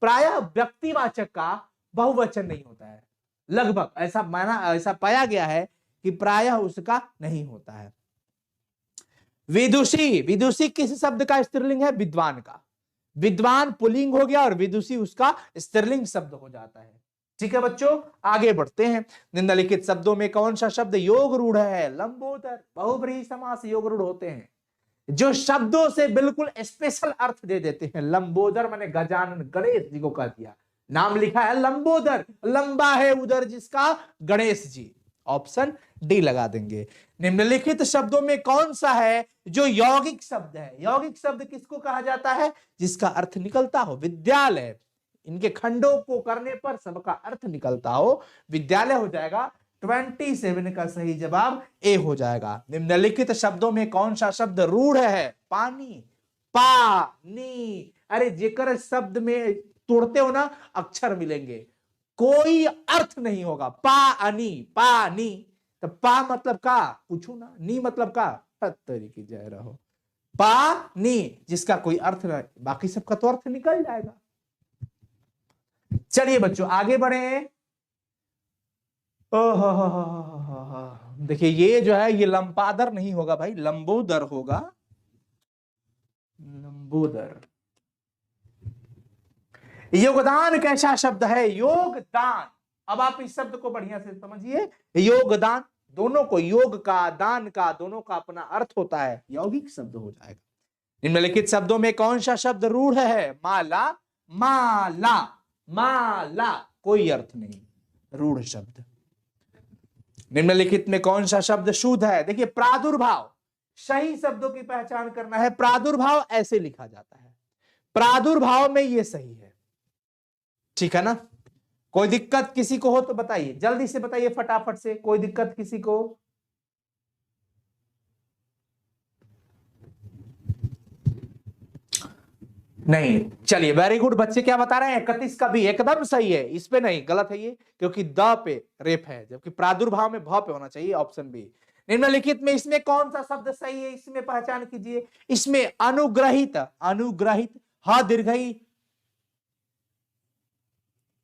प्रायः व्यक्तिवाचक का बहुवचन नहीं होता है, लगभग ऐसा माना, ऐसा पाया गया है कि प्रायः उसका नहीं होता है। विदुषी, विदुषी किस शब्द का स्त्रीलिंग है? विद्वान का। विद्वान पुल्लिंग हो गया और विदुषी उसका स्त्रीलिंग शब्द हो जाता है। ठीक है बच्चों, आगे बढ़ते हैं। निम्नलिखित शब्दों में कौन सा शब्द योग रूढ़ है? लंबोदर। बहुब्रीहि समास योग रूढ़ होते हैं जो शब्दों से बिल्कुल स्पेशल अर्थ दे देते हैं। लंबोदर मैंने गजानन गणेश जी को कह दिया, नाम लिखा है लंबोदर, लंबा है उधर जिसका, गणेश जी। ऑप्शन डी लगा देंगे। निम्नलिखित शब्दों में कौन सा है जो यौगिक शब्द है? यौगिक शब्द किसको कहा जाता है? जिसका अर्थ निकलता हो। विद्यालय, इनके खंडों को करने पर सबका अर्थ निकलता हो, विद्यालय हो जाएगा। 27 का सही जवाब ए हो जाएगा। निम्नलिखित शब्दों में कौन सा शब्द रूढ़ है? पानी, पानी। अरे जेकर शब्द में तोड़ते हो ना अक्षर मिलेंगे, कोई अर्थ नहीं होगा। पानी, पानी, तो पा मतलब का पूछू ना, नी मतलब का तरीके जय रहो। पानी जिसका कोई अर्थ नहीं, बाकी सबका तो अर्थ निकल जाएगा। चलिए बच्चों आगे बढ़े। देखिए ये जो है ये लंपादर नहीं होगा भाई, लंबोदर होगा, लंबोदर। योगदान कैसा शब्द है? योगदान, अब आप इस शब्द को बढ़िया से समझिए, योगदान, दोनों को, योग का, दान का, दोनों का अपना अर्थ होता है, यौगिक शब्द हो जाएगा। निम्नलिखित शब्दों में कौन सा शब्द रूढ़ है? माला, माला, माला, कोई अर्थ नहीं, रूढ़ शब्द। निम्नलिखित में कौन सा शब्द शुद्ध है? देखिए, प्रादुर्भाव, सही शब्दों की पहचान करना है। प्रादुर्भाव ऐसे लिखा जाता है, प्रादुर्भाव में ये सही है, ठीक है ना? कोई दिक्कत किसी को हो तो बताइए, जल्दी से बताइए फटाफट से, कोई दिक्कत किसी को? नहीं, चलिए, वेरी गुड बच्चे, क्या बता रहे हैं? 31 का भी एकदम सही है, इस पे नहीं, गलत है ये, क्योंकि द पे रेप है, जबकि प्रादुर्भाव में भ पे होना चाहिए, ऑप्शन बी। निम्नलिखित में इसमें कौन सा शब्द सही है? इसमें पहचान कीजिए। इसमें अनुग्रहित, अनुग्रहित, ह दीर्घई,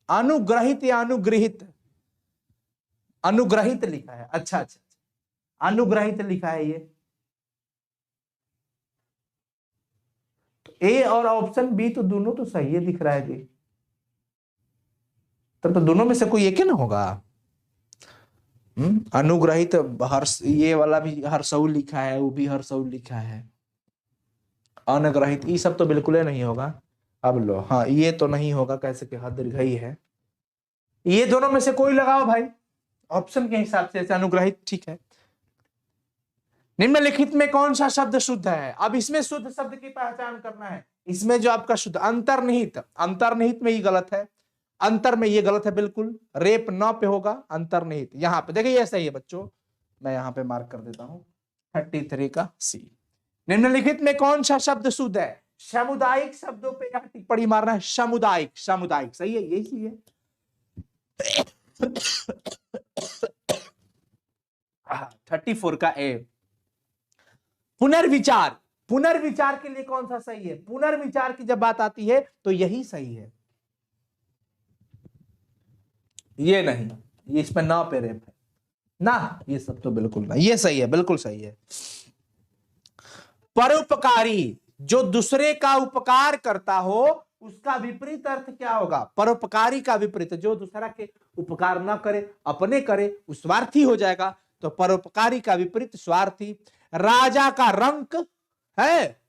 अनुग्रहित या अनुग्रहित? अनुग्रहित लिखा है, अच्छा अच्छा, अनुग्रहित लिखा है ये। ए और ऑप्शन बी तो दोनों तो सही है दिख रहा है जी, तब तो दोनों में से कोई एक ही ना होगा। अनुग्रहित, हर्ष, ये वाला भी हर्षऊ लिखा है, वो भी हर्षऊ लिखा है। अनग्रहित, ये सब तो बिल्कुल ही नहीं होगा। अब लो, हाँ, ये तो नहीं होगा, कैसे कि हद दीर्घई है। ये दोनों में से कोई लगाओ भाई, ऑप्शन के हिसाब से। अनुग्रहित ठीक है। निम्नलिखित में कौन सा शब्द शुद्ध है? अब इसमें शुद्ध शब्द की पहचान करना है। इसमें जो आपका शुद्ध, अंतर्निहित, अंतर्निहित में ये गलत है, अंतर में ये गलत है बिल्कुल, रेप न पे होगा, अंतर्निहित यहां पे देखिए, ये सही है बच्चों, मैं यहां पे मार्क कर देता हूं, 33 का सी। निम्नलिखित में कौन सा शब्द शुद्ध है? सामुदायिक शब्दों पे यहां टिप्पणी मारना है, सामुदायिक, सामुदायिक सही है, यही सही है। 34 का ए। पुनर्विचार, पुनर्विचार के लिए कौन सा सही है? पुनर्विचार की जब बात आती है तो यही सही है, ये नहीं, ये इसमें ना पे रेप है ना, ये सब तो बिल्कुल ना, ये सही है, बिल्कुल सही है। परोपकारी, जो दूसरे का उपकार करता हो, उसका विपरीत अर्थ क्या होगा? परोपकारी का विपरीत, जो दूसरा के उपकार ना करे, अपने करे, वो स्वार्थी हो जाएगा, तो परोपकारी का विपरीत स्वार्थी। राजा का रंक है,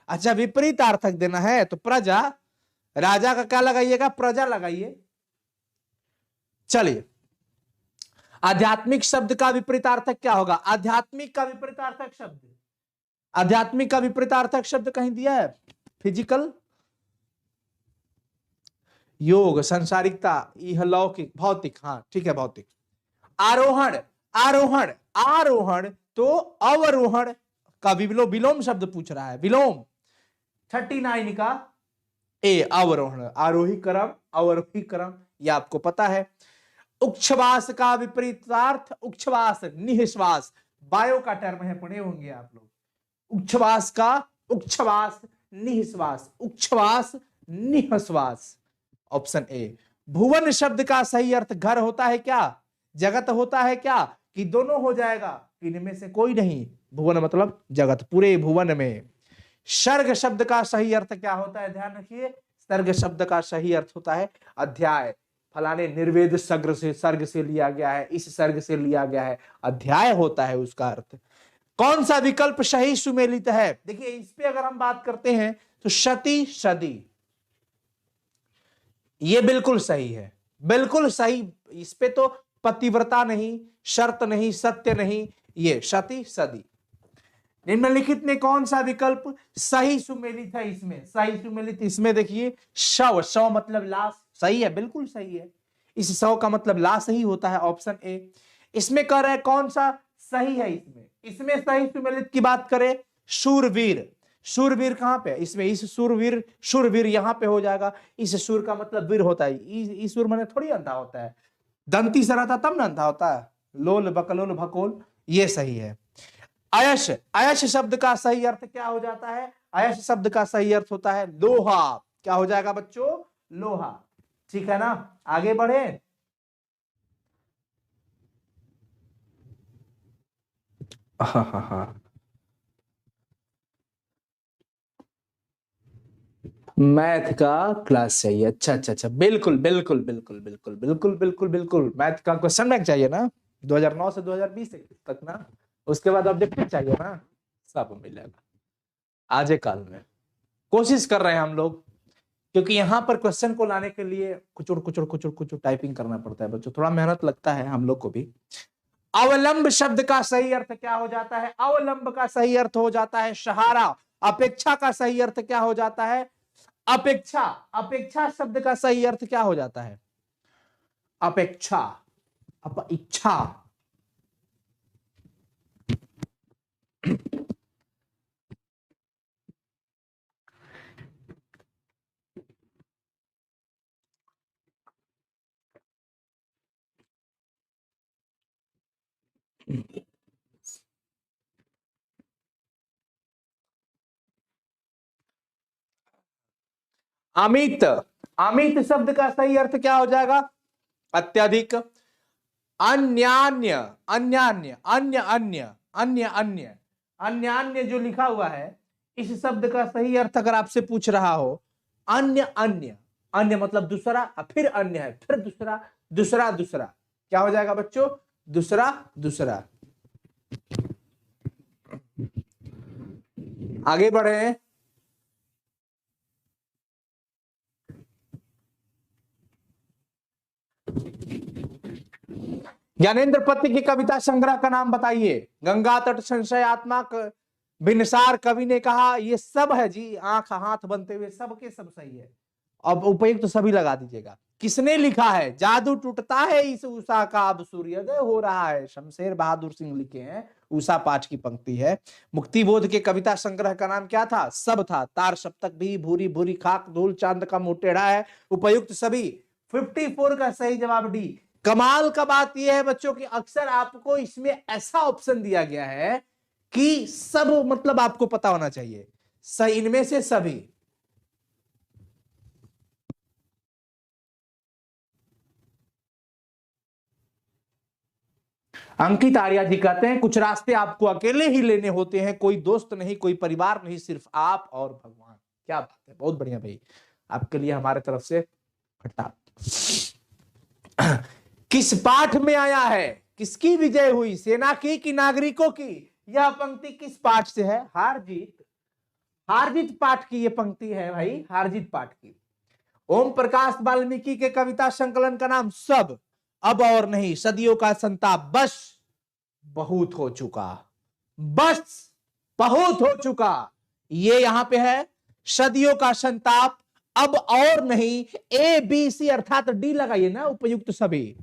अच्छा, विपरीतार्थक देना है तो प्रजा, राजा का क्या लगाइएगा? प्रजा लगाइए। चलिए, आध्यात्मिक शब्द का विपरीतार्थक क्या होगा? आध्यात्मिक का विपरीतार्थक शब्द, आध्यात्मिक का विपरीतार्थक शब्द कहीं दिया है? फिजिकल, योग, संसारिकता, इहलौकिक, भौतिक, हाँ ठीक है, भौतिक। आरोहण, आरोहण, आरोहण तो अवरोहण का विलोम शब्द पूछ रहा है, विलोम। 39 का ए, अवरोहण, आरोही क्रम, अवरोही क्रम, यह आपको पता है। उच्छ्वास का विपरीतार्थ, उच्छ्वास, निःश्वास, बायो का टर्म है, पढ़े होंगे आप लोग। उच्छ्वास का, उच्छ्वास, निःश्वास, उच्छ्वास, निःश्वास, ऑप्शन ए। भुवन शब्द का सही अर्थ घर होता है क्या? जगत होता है क्या? कि दोनों हो जाएगा? इनमें से कोई नहीं, भुवन मतलब जगत, पूरे भुवन में। सर्ग शब्द का सही अर्थ क्या होता है? ध्यान रखिए, सर्ग शब्द का सही अर्थ होता है अध्याय, फलाने निर्वेद सर्ग से लिया गया है, इस सर्ग से लिया गया है, अध्याय होता है उसका अर्थ। कौन सा विकल्प सही सुमेलित है? देखिए, इस पे अगर हम बात करते हैं तो सती, सदी, ये बिल्कुल सही है, बिल्कुल सही। इस पे तो पतिव्रता नहीं, शर्त नहीं, सत्य नहीं, ये सती, सदी। निम्नलिखित में कौन सा विकल्प सही सुमेलित है? इसमें सही सुमेलित, इसमें देखिए, शव, शव मतलब लाश, सही है, बिल्कुल सही है, इस शव का मतलब लाश ही होता है, ऑप्शन ए। इसमें कह रहे हैं कौन सा सही है? इसमें, इसमें सही सुमेलित की बात करें, शूरवीर, शूरवीर कहां पे? इसमें, इस शूरवीर, शूरवीर यहां पे हो जाएगा। इस शूर का मतलब वीर होता है, इस शूर माने थोड़ी अंधा होता है, दंती से रहता तब ना अंधा होता है, लोल बकलोल भकोल, ये सही है। अयश, अयश शब्द का सही अर्थ क्या हो जाता है? अयश शब्द का सही अर्थ होता है लोहा, क्या हो जाएगा बच्चों? लोहा, ठीक है ना? आगे बढ़े। हाँ हाँ हाँ, मैथ का क्लास चाहिए। अच्छा अच्छा अच्छा, बिल्कुल बिल्कुल बिल्कुल बिल्कुल बिल्कुल बिल्कुल बिल्कुल। मैथ का क्वेश्चन बैंक चाहिए ना, 2009 से 2020 तक ना। उसके बाद ऑब्जेक्टिव चाहिए ना, सब मिलेगा आज काल में। कोशिश कर रहे हैं हम लोग, क्योंकि यहाँ पर क्वेश्चन को लाने के लिए कुचुड़ कुचुड़ कुचुड़ कुचुड़ टाइपिंग करना पड़ता है बच्चों, थोड़ा मेहनत लगता है हम लोग को भी। अवलंब शब्द का सही अर्थ क्या हो जाता है? अवलंब का सही अर्थ हो जाता है सहारा। अपेक्षा का सही अर्थ क्या हो जाता है? अपेक्षा। अपेक्षा शब्द का सही अर्थ क्या हो जाता है? अपेक्षा, इच्छा। अमित। अमित शब्द का सही अर्थ क्या हो जाएगा? अत्यधिक। अन्यान्य, अन्यान्य, अन्य अन्य, अन्य अन्य, अन्यान्य जो लिखा हुआ है, इस शब्द का सही अर्थ अगर आपसे पूछ रहा हो, अन्य अन्य, अन्य मतलब दूसरा, फिर अन्य है, फिर दूसरा, दूसरा दूसरा, क्या हो जाएगा बच्चों? दूसरा दूसरा। आगे बढ़े। ज्ञानेन्द्र पत्नी की कविता संग्रह का नाम बताइए। गंगा तट, संशयात्मक, बिनसार। कवि ने कहा, ये सब है जी, आंख हाथ बनते हुए, सबके सब सही है। अब उपयुक्त तो सभी लगा दीजिएगा। किसने लिखा है? जादू टूटता है इस उषा का, अब सूर्योदय हो रहा है। शमशेर बहादुर सिंह लिखे हैं। उषा पाठ की पंक्ति है। मुक्ति बोध के कविता संग्रह का नाम क्या था? सब था। तार सप्तक भी, भूरी भूरी खाक, धूल चांद का मुंह टेढ़ा है। उपयुक्त सभी। 54 का सही जवाब डी। कमाल का बात यह है बच्चों की अक्सर आपको इसमें ऐसा ऑप्शन दिया गया है कि सब मतलब आपको पता होना चाहिए, सही इनमें से सभी। अंकित आर्या जी कहते हैं, कुछ रास्ते आपको अकेले ही लेने होते हैं, कोई दोस्त नहीं, कोई परिवार नहीं, सिर्फ आप और भगवान। क्या बात है, बहुत बढ़िया भाई, आपके लिए हमारे तरफ से फटा। किस पाठ में आया है? किसकी विजय हुई, सेना की कि नागरिकों की? यह पंक्ति किस पाठ से है? हारजीत। हारजीत पाठ की यह पंक्ति है भाई, हारजीत पाठ की। ओम प्रकाश वाल्मीकि के कविता संकलन का नाम सब, अब और नहीं, सदियों का संताप, बस बहुत हो चुका, बस बहुत हो चुका। ये यहां पे है, सदियों का संताप, अब और नहीं, ए बी सी अर्थात डी लगाइए ना, उपयुक्त सभी।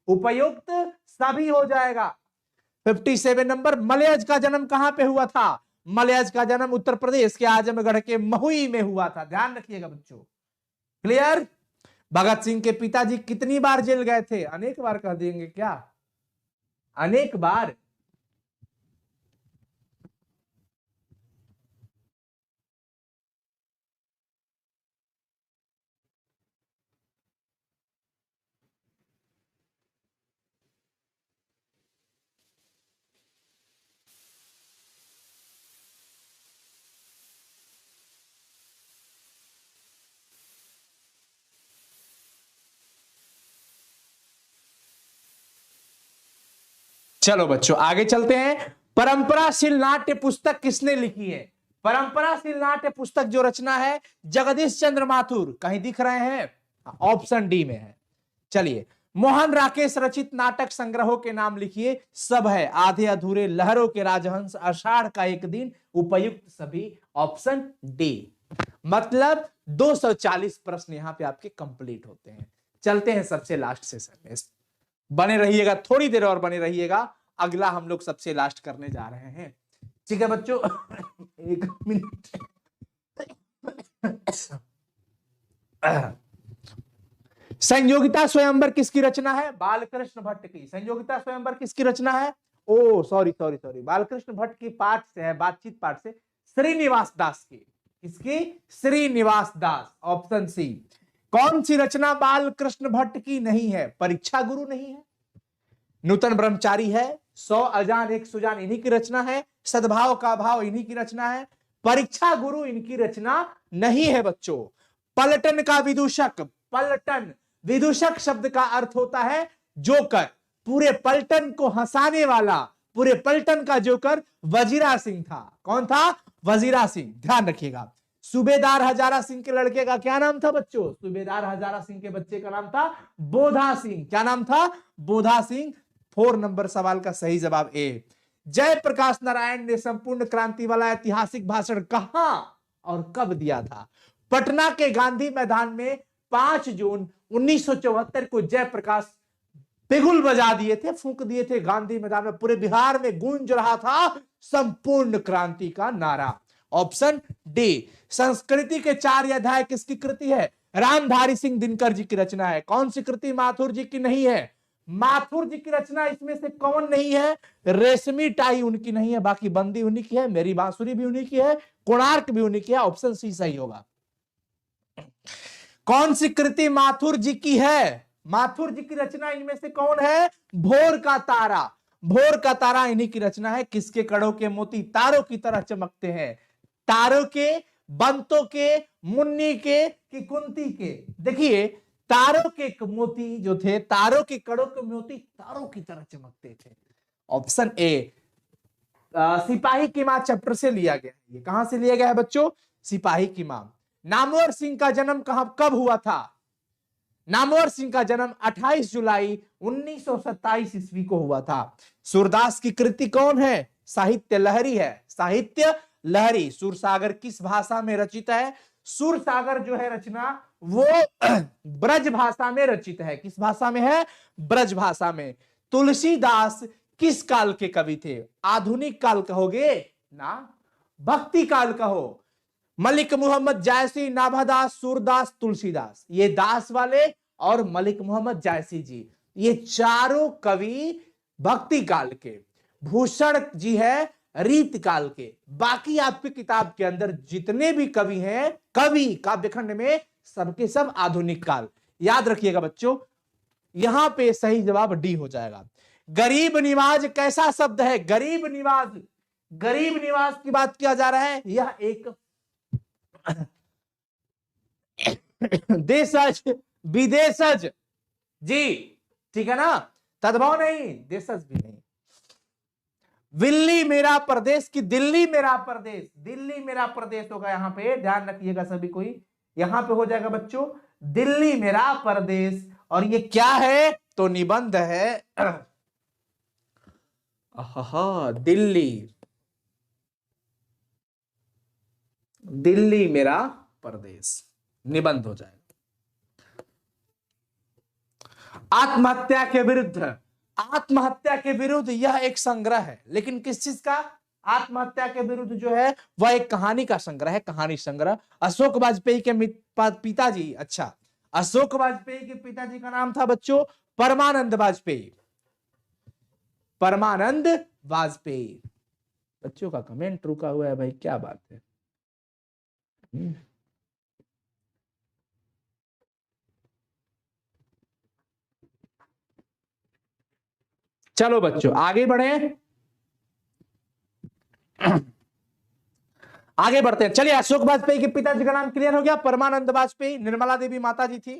उपयुक्त सभी हो जाएगा। 57 नंबर, मलयज का जन्म कहां पे हुआ था? मलयज का जन्म उत्तर प्रदेश के आजमगढ़ के महुई में हुआ था, ध्यान रखिएगा बच्चों। क्लियर? भगत सिंह के पिताजी कितनी बार जेल गए थे? अनेक बार कह देंगे क्या? अनेक बार। चलो बच्चों आगे चलते हैं। परंपराशील नाट्य पुस्तक किसने लिखी है? परंपराशील नाट्य पुस्तक जो रचना है, जगदीश चंद्र माथुर। कहीं दिख रहे हैं? ऑप्शन डी में है। चलिए, मोहन राकेश रचित नाटक संग्रहों के नाम लिखिए। सब है, आधे अधूरे, लहरों के राजहंस, आषाढ़ का एक दिन। उपयुक्त सभी, ऑप्शन डी। मतलब 240 प्रश्न यहां पे आपके कंप्लीट होते हैं। चलते हैं सबसे लास्ट सेशन में, बने रहिएगा, थोड़ी देर और बने रहिएगा, अगला हम लोग सबसे लास्ट करने जा रहे हैं। ठीक है बच्चों, एक मिनट। संयोगिता स्वयंवर किसकी रचना है? बालकृष्ण भट्ट की। संयोगिता स्वयंवर किसकी रचना है? Oh sorry sorry sorry, Balkrishna Bhatt की पाठ से है, बातचीत पाठ से, श्रीनिवास दास की। किसकी? श्रीनिवास दास, ऑप्शन सी। कौन सी रचना बालकृष्ण भट्ट की नहीं है? परीक्षा गुरु नहीं है, नूतन ब्रह्मचारी है, 100 अजान एक सुजान इन्हीं की रचना है, सद्भाव का भाव इन्हीं की रचना है, परीक्षा गुरु इनकी रचना नहीं है बच्चों। पलटन का विदूषक, पलटन विदूषक शब्द का अर्थ होता है जोकर, पूरे पलटन को हंसाने वाला, पूरे पलटन का जोकर वजीरा सिंह था। कौन था? वजीरा सिंह। ध्यान रखिएगा। सूबेदार हजारा सिंह के लड़के का क्या नाम था बच्चों? सूबेदार हजारा सिंह के बच्चे का नाम था बोधा सिंह। क्या नाम था? बोधा सिंह। 4 नंबर सवाल का सही जवाब ए। जयप्रकाश नारायण ने संपूर्ण क्रांति वाला ऐतिहासिक भाषण कहां और कब दिया था? पटना के गांधी मैदान में 5 जून 1974 को जयप्रकाश बिगुल बजा दिए थे, फूंक दिए थे गांधी मैदान में। पूरे बिहार में गूंज रहा था संपूर्ण क्रांति का नारा। Option D. संस्कृति के 4 अध्याय किसकी कृति है? रामधारी सिंह दिनकर जी की रचना है। कौन सी कृति? माथुर जी की नहीं है। माथुर जी की रचना इसमें से कौन नहीं है? रेशमी टाई उनकी नहीं है, बाकी बंदी उन्हीं की है, मेरी बांसुरी भी उन्हीं की है, कोणार्क भी उन्हीं की है। ऑप्शन सी सही होगा। कौन सी कृति माथुर जी की है? माथुर जी की रचना इनमें से कौन है? भोर का तारा। भोर का तारा इन्हीं की रचना है। किसके कड़ों के मोती तारों की तरह चमकते हैं? तारों के, बंतों के, मुन्नी के कि कुंती के? देखिए, तारों के मोती जो थे, तारों के कड़ों के मोती तारों की तरह चमकते थे। Option A. सिपाही की मां चैप्टर से लिया गया है। ये कहां से लिया गया है बच्चों? सिपाही की मां। नामवर सिंह का जन्म कब हुआ था? नामवर सिंह का जन्म 28 जुलाई 1927 ईस्वी को हुआ था। सूरदास की कृति कौन है? साहित्य लहरी है। साहित्य लहरी। सूरसागर किस भाषा में रचित है? सूरसागर जो है रचना वो ब्रज भाषा में रचित है। किस भाषा में है? ब्रज भाषा में। तुलसीदास किस काल के कवि थे? आधुनिक काल कहोगे ना, भक्ति काल कहो। मलिक मोहम्मद जायसी, नाभादास, सूरदास, तुलसीदास, ये दास वाले और मलिक मोहम्मद जायसी जी, ये चारों कवि भक्ति काल के। भूषण जी है रीत काल के। बाकी आपकी किताब के अंदर जितने भी कवि हैं, कवि काव्यखंड में, सबके सब आधुनिक काल। याद रखिएगा बच्चों, यहां पे सही जवाब डी हो जाएगा। गरीब निवाज कैसा शब्द है? गरीब निवाज, गरीब निवाज की बात किया जा रहा है। यह एक देशज, विदेशज जी, ठीक है ना, तद्भव नहीं, देशज भी नहीं। दिल्ली मेरा प्रदेश की दिल्ली मेरा प्रदेश, दिल्ली मेरा प्रदेश होगा यहां पे। ध्यान रखिएगा सभी कोई, यहां पे हो जाएगा बच्चों दिल्ली मेरा प्रदेश। और ये क्या है? तो निबंध है। दिल्ली, दिल्ली मेरा प्रदेश, निबंध हो जाएगा। आत्महत्या के विरुद्ध, आत्महत्या के विरुद्ध यह एक संग्रह है, लेकिन किस चीज का? आत्महत्या के विरुद्ध जो है वह एक कहानी का संग्रह है, कहानी संग्रह। अशोक वाजपेयी के पिताजी, अच्छा, अशोक वाजपेयी के पिताजी का नाम था बच्चों परमानंद वाजपेयी। परमानंद वाजपेयी। बच्चों का कमेंट रुका हुआ है भाई, क्या बात है? चलो बच्चों आगे बढ़े, आगे बढ़ते हैं। चलिए, अशोक वाजपेयी के पिताजी का नाम क्लियर हो गया, परमानंद वाजपेयी। निर्मला देवी माता जी थी।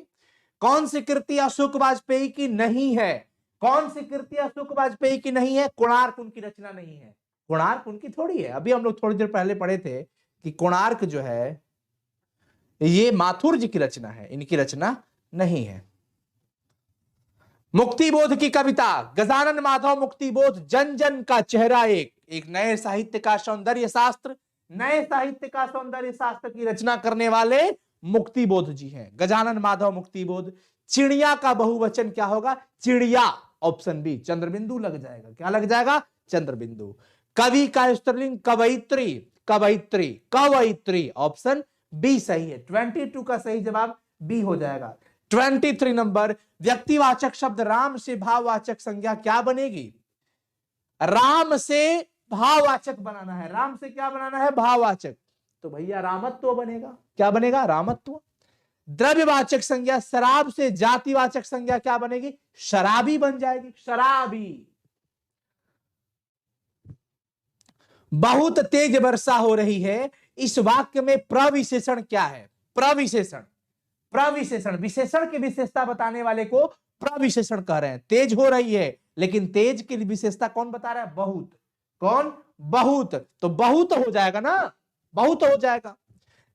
कौन सी कृति अशोक वाजपेयी की नहीं है? कौन सी कृति अशोक वाजपेयी की नहीं है? कोणार्क उनकी रचना नहीं है। कोणार्क उनकी थोड़ी है। अभी हम लोग थोड़ी देर पहले पढ़े थे कि कोणार्क जो है ये माथुर जी की रचना है, इनकी रचना नहीं है। मुक्तिबोध की कविता, गजानन माधव मुक्तिबोध, जन जन का चेहरा एक नए साहित्य का सौंदर्य शास्त्र, नए साहित्य का सौंदर्य शास्त्र की रचना करने वाले मुक्तिबोध जी हैं, गजानन माधव मुक्तिबोध। चिड़िया का बहुवचन क्या होगा? चिड़िया। ऑप्शन बी, चंद्रबिंदु लग जाएगा। क्या लग जाएगा? चंद्रबिंदु। कवि का स्त्रीलिंग कवयित्री, कवयित्री, कवयित्री। ऑप्शन बी सही है। 22 का सही जवाब बी हो जाएगा। 23 नंबर, व्यक्तिवाचक शब्द राम से भाववाचक संज्ञा क्या बनेगी? राम से भाववाचक बनाना है। राम से क्या बनाना है? भाववाचक। तो भैया रामत्व बनेगा। क्या बनेगा? रामत्व। द्रव्यवाचक संज्ञा शराब से जातिवाचक संज्ञा क्या बनेगी? शराबी बन जाएगी, शराबी। बहुत तेज वर्षा हो रही है, इस वाक्य में प्रविशेषण क्या है? प्रविशेषण, प्रविशेषण, विशेषण की विशेषता बताने वाले को प्रविशेषण कह रहे हैं। तेज हो रही है, लेकिन तेज की विशेषता कौन बता रहा है? बहुत। कौन? बहुत। तो बहुत हो जाएगा ना, बहुत हो जाएगा।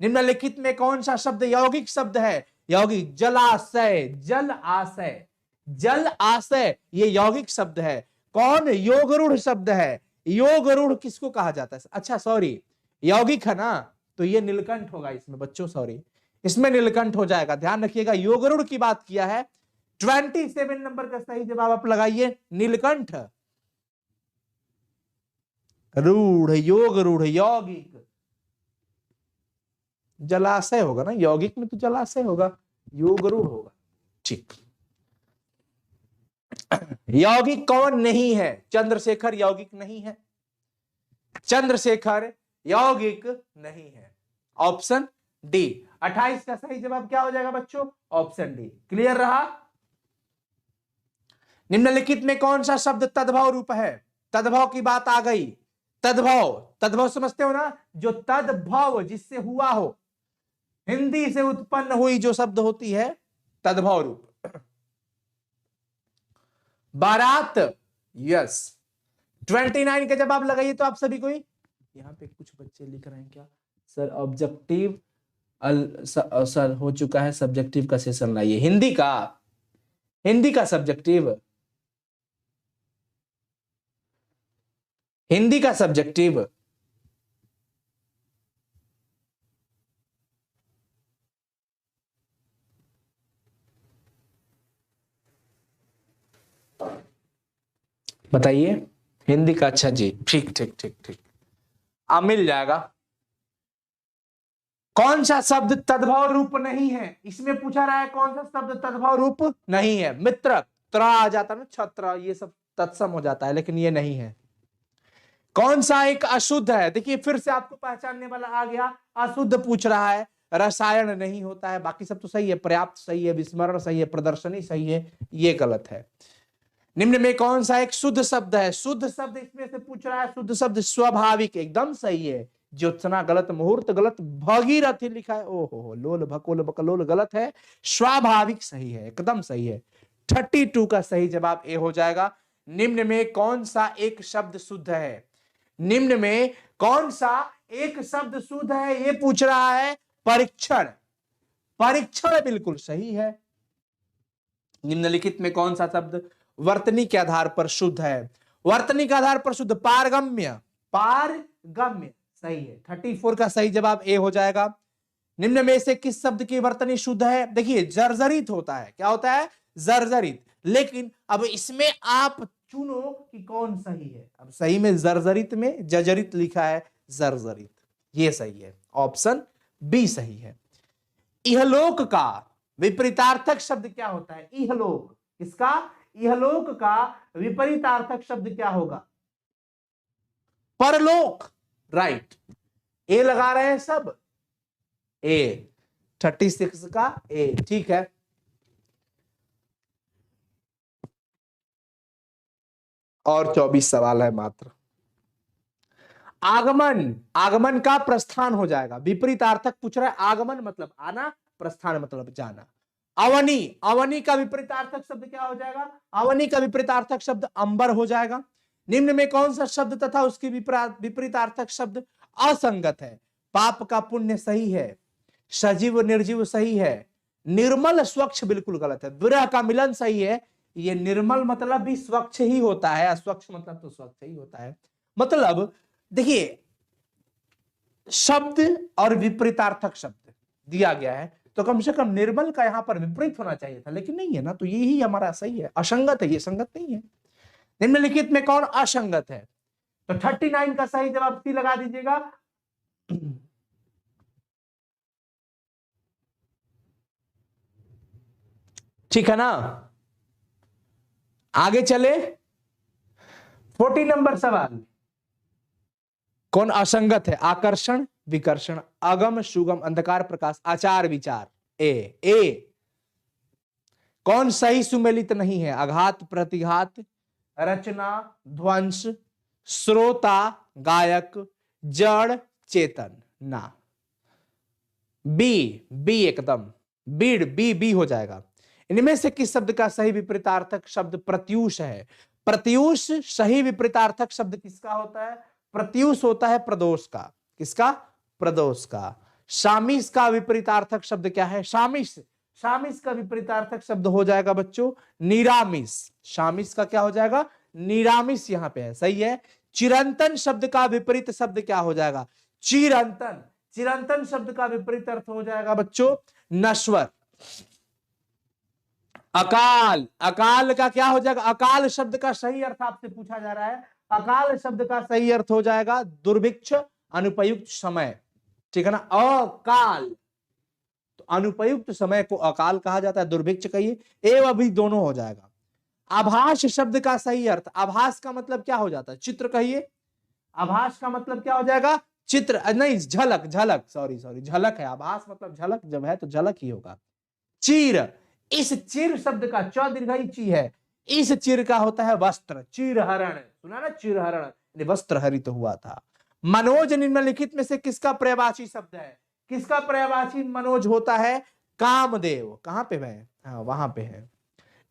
निम्नलिखित में कौन सा शब्द यौगिक शब्द है? यौगिक, जलाशय, जल आशय, जल आशय ये यौगिक शब्द है। कौन? योगरूढ़ शब्द है। योगरूढ़ किसको कहा जाता है? अच्छा सॉरी, यौगिक है ना, तो ये नीलकंठ होगा इसमें बच्चों, सॉरी, इसमें नीलकंठ हो जाएगा, ध्यान रखिएगा। योगरूढ़ की बात किया है। 27 नंबर का सही जवाब आप लगाइए, नीलकंठ। रूढ़, योग रूढ़, यौगिक, जलाशय होगा ना, यौगिक में तो जलाशय होगा, योग रूढ़ होगा। ठीक। यौगिक कौन नहीं है? चंद्रशेखर यौगिक नहीं है, चंद्रशेखर यौगिक नहीं है। Option D. 28 का सही जवाब क्या हो जाएगा बच्चों? Option D. क्लियर रहा? निम्नलिखित में कौन सा शब्द तद्भव रूप है? तद्भव की बात आ गई। तद्भव, तद्भव समझते हो ना, जो तद्भव जिससे हुआ हो, हिंदी से उत्पन्न हुई जो शब्द होती है, तद्भव रूप। बारात, यस। 29 का जवाब लगाइए तो आप सभी कोई। यहाँ पे कुछ बच्चे लिख रहे हैं क्या सर? ऑब्जेक्टिव सर हो चुका है, सब्जेक्टिव का सेशन लाइए। हिंदी का, हिंदी का सब्जेक्टिव, हिंदी का सब्जेक्टिव। बताइए, हिंदी का? अच्छा जी, ठीक ठीक ठीक ठीक, अब मिल जाएगा। कौन सा शब्द तद्भव रूप नहीं है? इसमें पूछा रहा है कौन सा शब्द तद्भव रूप नहीं है। मित्र, त्रा आ जाता ना, छत्र, ये सब तत्सम हो जाता है, लेकिन ये नहीं है। कौन सा एक अशुद्ध है? देखिए फिर से आपको पहचानने वाला आ गया, अशुद्ध पूछ रहा है। रसायन नहीं होता है, बाकी सब तो सही है, पर्याप्त सही है, विस्मरण सही है, प्रदर्शनी सही है, ये गलत है। निम्न में कौन सा एक शुद्ध शब्द है? शुद्ध शब्द इसमें से पूछ रहा है। शुद्ध शब्द स्वाभाविक, एकदम सही है। ज्योत्सना गलत, मुहूर्त गलत, भगीरथी लिखा है, ओहो, लोल भकोल बकलोल गलत है, स्वाभाविक सही है, एकदम सही है। 32 का सही जवाब ए हो जाएगा। निम्न में कौन सा एक शब्द शुद्ध है? निम्न में कौन सा एक शब्द शुद्ध है, ये पूछ रहा है। परीक्षण, परीक्षण बिल्कुल सही है। निम्नलिखित में कौन सा शब्द वर्तनी के आधार पर शुद्ध है? वर्तनी के आधार पर शुद्ध, पारगम्य, पारगम्य सही है। 34 का सही जवाब ए हो जाएगा। निम्न में से किस शब्द की वर्तनी शुद्ध है? देखिए जर्जरित होता है, क्या होता है? जर्जरित। लेकिन अब इसमें आप चुनो कि कौन सही है। अब सही में जर्जरित में जर्जरित लिखा है, जर्जरित, ये सही है, ऑप्शन बी सही है। इहलोक का विपरीतार्थक शब्द क्या होता है? इहलोक, इसका, इहलोक का विपरीतार्थक शब्द क्या होगा? परलोक, राइट। ए लगा रहे हैं सब, ए। 36 का ए, ठीक है। और 24 सवाल है मात्र। आगमन, आगमन का प्रस्थान हो जाएगा। विपरीतार्थक पूछ रहा है, आगमन मतलब आना, प्रस्थान मतलब जाना। अवनी, अवनी का विपरीतार्थक शब्द क्या हो जाएगा? अवनी का विपरीतार्थक शब्द अंबर हो जाएगा। निम्न में कौन सा शब्द तथा उसकी विपरीतार्थक शब्द असंगत है? पाप का पुण्य सही है, सजीव निर्जीव सही है, निर्मल स्वच्छ बिल्कुल गलत है, विरह का मिलन सही है। ये निर्मल मतलब भी स्वच्छ ही होता है, अस्वच्छ मतलब तो स्वच्छ ही होता है। मतलब देखिए, शब्द और विपरीतार्थक शब्द दिया गया है, तो कम से कम निर्मल का यहां पर विपरीत होना चाहिए था, लेकिन नहीं है ना, तो यही हमारा सही है। असंगत है, ये संगत नहीं है। निम्नलिखित में कौन असंगत है? तो 39 का सही जवाब सी लगा दीजिएगा। ठीक है ना, आगे चले। 40 नंबर सवाल, कौन असंगत है? आकर्षण, विकर्षण, अगम, सुगम, अंधकार, प्रकाश, आचार, विचार। ए, ए। कौन सही सुमेलित नहीं है? आघात, प्रतिघात, रचना, ध्वंस, श्रोता, गायक, जड़, चेतन, ना। बी, बी एकदम बीड़, बी बी हो जाएगा। इनमें से किस शब्द का सही विपरीतार्थक शब्द प्रत्यूष है? प्रत्यूष सही विपरीतार्थक शब्द किसका होता है? प्रत्यूष होता है प्रदोष का। किसका? प्रदोष का। शामिश का विपरीतार्थक शब्द क्या है? शामिश। शामिश का विपरीतार्थक शब्द हो जाएगा बच्चों निरामिष। शामिश का क्या हो जाएगा? निरामिष यहां पे है, सही है। चिरंतन शब्द का विपरीत शब्द क्या हो जाएगा? चिरंतन। चिरंतन शब्द का विपरीत अर्थ हो जाएगा बच्चों नश्वर। अकाल। अकाल का क्या हो जाएगा? अकाल शब्द का सही अर्थ आपसे पूछा जा रहा है। अकाल शब्द का सही अर्थ हो जाएगा दुर्भिक्ष, अनुपयुक्त समय। ठीक है ना? अकाल, तो अनुपयुक्त समय को अकाल कहा जाता है, दुर्भिक्ष कहिए, एवं अभी दोनों हो जाएगा। आभास शब्द का सही अर्थ, आभास का मतलब क्या हो जाता है? चित्र कहिए। आभास का मतलब क्या हो जाएगा? चित्र नहीं, झलक। झलक, सॉरी झलक है। आभास मतलब झलक जब है तो झलक ही होगा। चीर। इस चीर शब्द का च दीर्घई ची है, इस चीर का होता है वस्त्र। चीरहरण, सुना ना? चीरहरण, वस्त्र हरित हुआ था। मनोज निम्नलिखित में से किसका पर्यायवाची शब्द है? किसका पर्यायवाची मनोज होता है? कामदेव। कहां पे है? हाँ वहां पे है।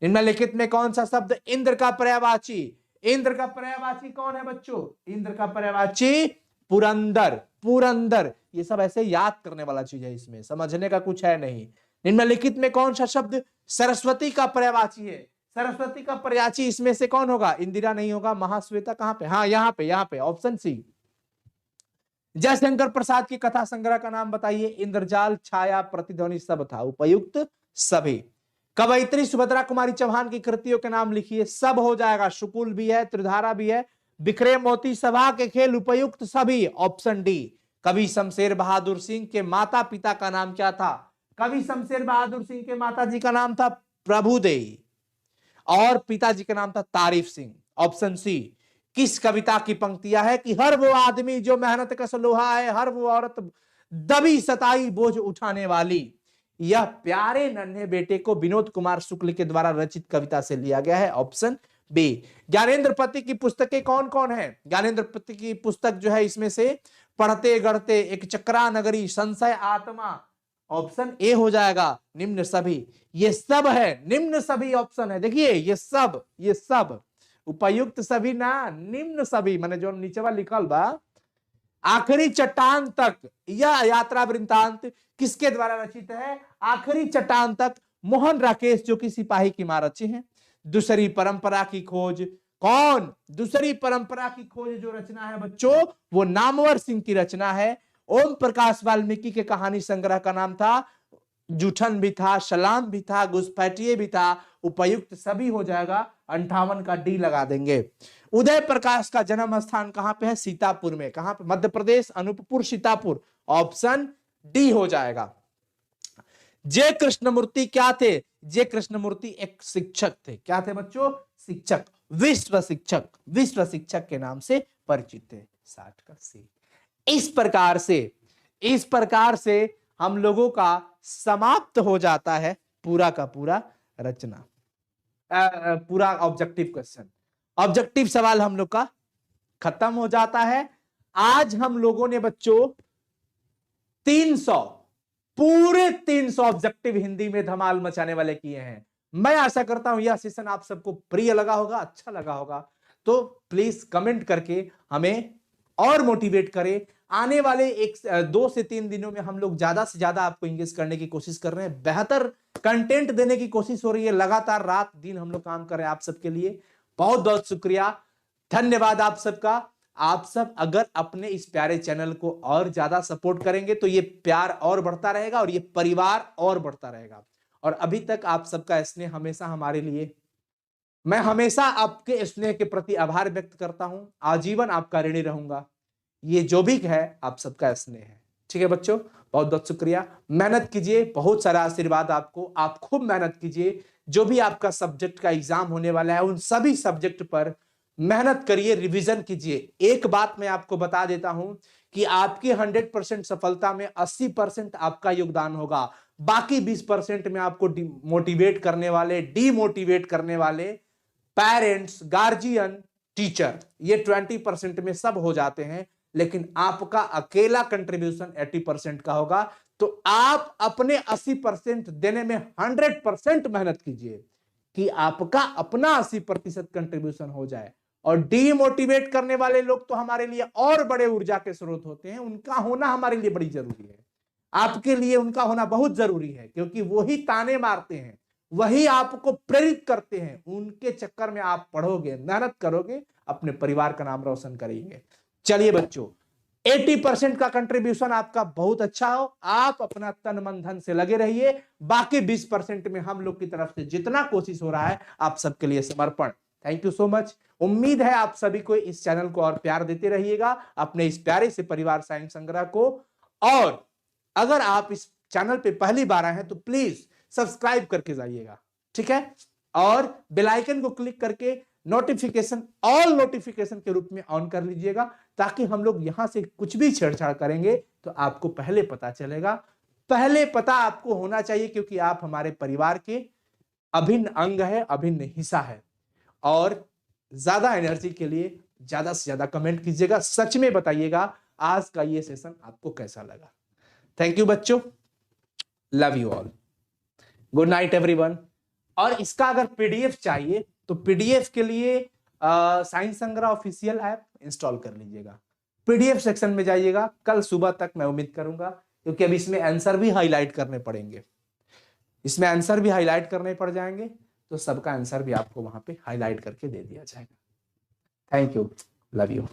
निम्नलिखित में कौन सा शब्द इंद्र का पर्यायवाची? इंद्र का पर्यायवाची कौन है बच्चों? इंद्र का पर्यायवाची पुरंदर। पुरंदर, ये सब ऐसे याद करने वाला चीज है, इसमें समझने का कुछ है नहीं। निम्नलिखित में कौन सा शब्द सरस्वती का पर्यायवाची है? सरस्वती का पर्यायवाची इसमें से कौन होगा? इंदिरा नहीं होगा। महाश्वेता कहां पे? हाँ यहाँ पे ऑप्शन सी। जयशंकर प्रसाद की कथा संग्रह का नाम बताइए। इंद्रजाल, छाया, प्रतिध्वनि सब था, उपयुक्त सभी। कवयित्री सुभद्रा कुमारी चौहान की कृतियों के नाम लिखिए। सब हो जाएगा, शुकुल भी है, त्रिधारा भी है। बिखरे मोती, सभा के खेल, उपयुक्त सभी, ऑप्शन डी। कवि शमशेर बहादुर सिंह के माता पिता का नाम क्या था? कवि शमशेर बहादुर सिंह के माता जी का नाम था प्रभुदेई और पिताजी का नाम था तारीफ सिंह, ऑप्शन सी। किस कविता की पंक्तियां है कि हर वो आदमी जो मेहनत कस लोहा है, हर वो औरत दबी सताई बोझ उठाने वाली। यह प्यारे नन्हे बेटे को विनोद कुमार शुक्ल के द्वारा रचित कविता से लिया गया है, ऑप्शन बी। ज्ञानेंद्र पति की पुस्तकें कौन कौन है? ज्ञानेंद्र पति की पुस्तक जो है इसमें से पढ़ते गढ़ते, एक चक्रा नगरी, संशय आत्मा, ऑप्शन ए हो जाएगा। निम्न सभी, ये सब है, निम्न सभी ऑप्शन है। देखिए ये सब उपयुक्त सभी ना, निम्न सभी माने जो नीचे लिखल बा। आखिरी चट्टान तक, यह यात्रा वृंतांत किसके द्वारा रचित है? आखिरी चट्टान तक मोहन राकेश, जो कि सिपाही की मां रचे हैं। दूसरी परंपरा की खोज, कौन? दूसरी परंपरा की खोज जो रचना है बच्चों, वो नामवर सिंह की रचना है। ओम प्रकाश वाल्मीकि के कहानी संग्रह का नाम था जूठन भी था, सलाम भी था, घुसपैठिए भी था, उपयुक्त सभी हो जाएगा। 58 का डी लगा देंगे। उदय प्रकाश का जन्म स्थान कहां पे है? सीतापुर में। कहां पे? मध्य प्रदेश, अनूपपुर, सीतापुर, ऑप्शन डी हो जाएगा। जय कृष्णमूर्ति क्या थे? जय कृष्णमूर्ति एक शिक्षक थे। क्या थे बच्चों? शिक्षक, विश्व शिक्षक, विश्व शिक्षक के नाम से परिचित थे। 60 का सी। इस प्रकार से हम लोगों का समाप्त हो जाता है पूरा का पूरा रचना, पूरा ऑब्जेक्टिव क्वेश्चन, ऑब्जेक्टिव सवाल हम लोग का खत्म हो जाता है। आज हम लोगों ने बच्चों 300, पूरे 300 ऑब्जेक्टिव हिंदी में धमाल मचाने वाले किए हैं। मैं आशा करता हूं यह सेशन आप सबको प्रिय लगा होगा, अच्छा लगा होगा। तो प्लीज कमेंट करके हमें और मोटिवेट करें। आने वाले 2 से 3 दिनों में हम लोग ज्यादा से ज्यादा आपको इंगेज करने की कोशिश कर रहे हैं, बेहतर कंटेंट देने की कोशिश हो रही है। लगातार रात दिन हम लोग काम कर रहे हैं आप सबके लिए। बहुत बहुत शुक्रिया, धन्यवाद आप सबका। आप सब अगर अपने इस प्यारे चैनल को और ज्यादा सपोर्ट करेंगे तो ये प्यार और बढ़ता रहेगा और ये परिवार और बढ़ता रहेगा। और अभी तक आप सबका स्नेह हमेशा हमारे लिए, मैं हमेशा आपके स्नेह के प्रति आभार व्यक्त करता हूं। आजीवन आपका ऋणी रहूंगा। ये जो भी है आप सबका स्नेह है। ठीक है बच्चों, बहुत बहुत शुक्रिया। मेहनत कीजिए, बहुत सारा आशीर्वाद आपको। आप खूब मेहनत कीजिए। जो भी आपका सब्जेक्ट का एग्जाम होने वाला है उन सभी सब्जेक्ट पर मेहनत करिए, रिवीजन कीजिए। एक बात मैं आपको बता देता हूं कि आपकी 100% सफलता में 80% आपका योगदान होगा। बाकी 20% में आपको मोटिवेट करने वाले, डीमोटिवेट करने वाले पेरेंट्स, गार्जियन, टीचर, ये 20% में सब हो जाते हैं। लेकिन आपका अकेला कंट्रीब्यूशन 80% का होगा। तो आप अपने 80% देने में 100% मेहनत कीजिए कि आपका अपना 80% कंट्रीब्यूशन हो जाए। और डीमोटिवेट करने वाले लोग तो हमारे लिए और बड़े ऊर्जा के स्रोत होते हैं, उनका होना हमारे लिए बड़ी जरूरी है। आपके लिए उनका होना बहुत जरूरी है, क्योंकि वही ताने मारते हैं, वही आपको प्रेरित करते हैं। उनके चक्कर में आप पढ़ोगे, मेहनत करोगे, अपने परिवार का नाम रोशन करेंगे। चलिए बच्चों, 80% का कंट्रीब्यूशन आपका बहुत अच्छा हो, आप अपना तन मन धन से लगे रहिए। बाकी 20% में हम लोग की तरफ से जितना कोशिश हो रहा है, आप सबके लिए समर्पण। Thank you so much. उम्मीद है आप सभी को इस चैनल को और प्यार देते रहिएगा, अपने इस प्यारे से परिवार साइंस संग्रह को। और अगर आप इस चैनल पे पहली बार आए हैं तो प्लीज सब्सक्राइब करके जाइएगा, ठीक है। और बेल आइकन को क्लिक करके नोटिफिकेशन, ऑल नोटिफिकेशन के रूप में ऑन कर लीजिएगा, ताकि हम लोग यहां से कुछ भी छेड़छाड़ करेंगे तो आपको पहले पता चलेगा। पहले पता आपको होना चाहिए, क्योंकि आप हमारे परिवार के अभिन्न अंग है, अभिन्न हिस्सा है। और ज्यादा एनर्जी के लिए ज्यादा से ज्यादा कमेंट कीजिएगा, सच में बताइएगा आज का ये सेशन आपको कैसा लगा। थैंक यू बच्चों, love you all, good night everyone. और इसका अगर पीडीएफ चाहिए तो पीडीएफ के लिए साइंस संग्रह ऑफिशियल ऐप इंस्टॉल कर लीजिएगा। पीडीएफ सेक्शन में जाइएगा, कल सुबह तक मैं उम्मीद करूंगा, क्योंकि अब इसमें आंसर भी हाईलाइट करने पड़ेंगे, इसमें आंसर भी हाईलाइट करने पड़ जाएंगे, तो सबका आंसर भी आपको वहां पे हाईलाइट करके दे दिया जाएगा। Thank you, love you.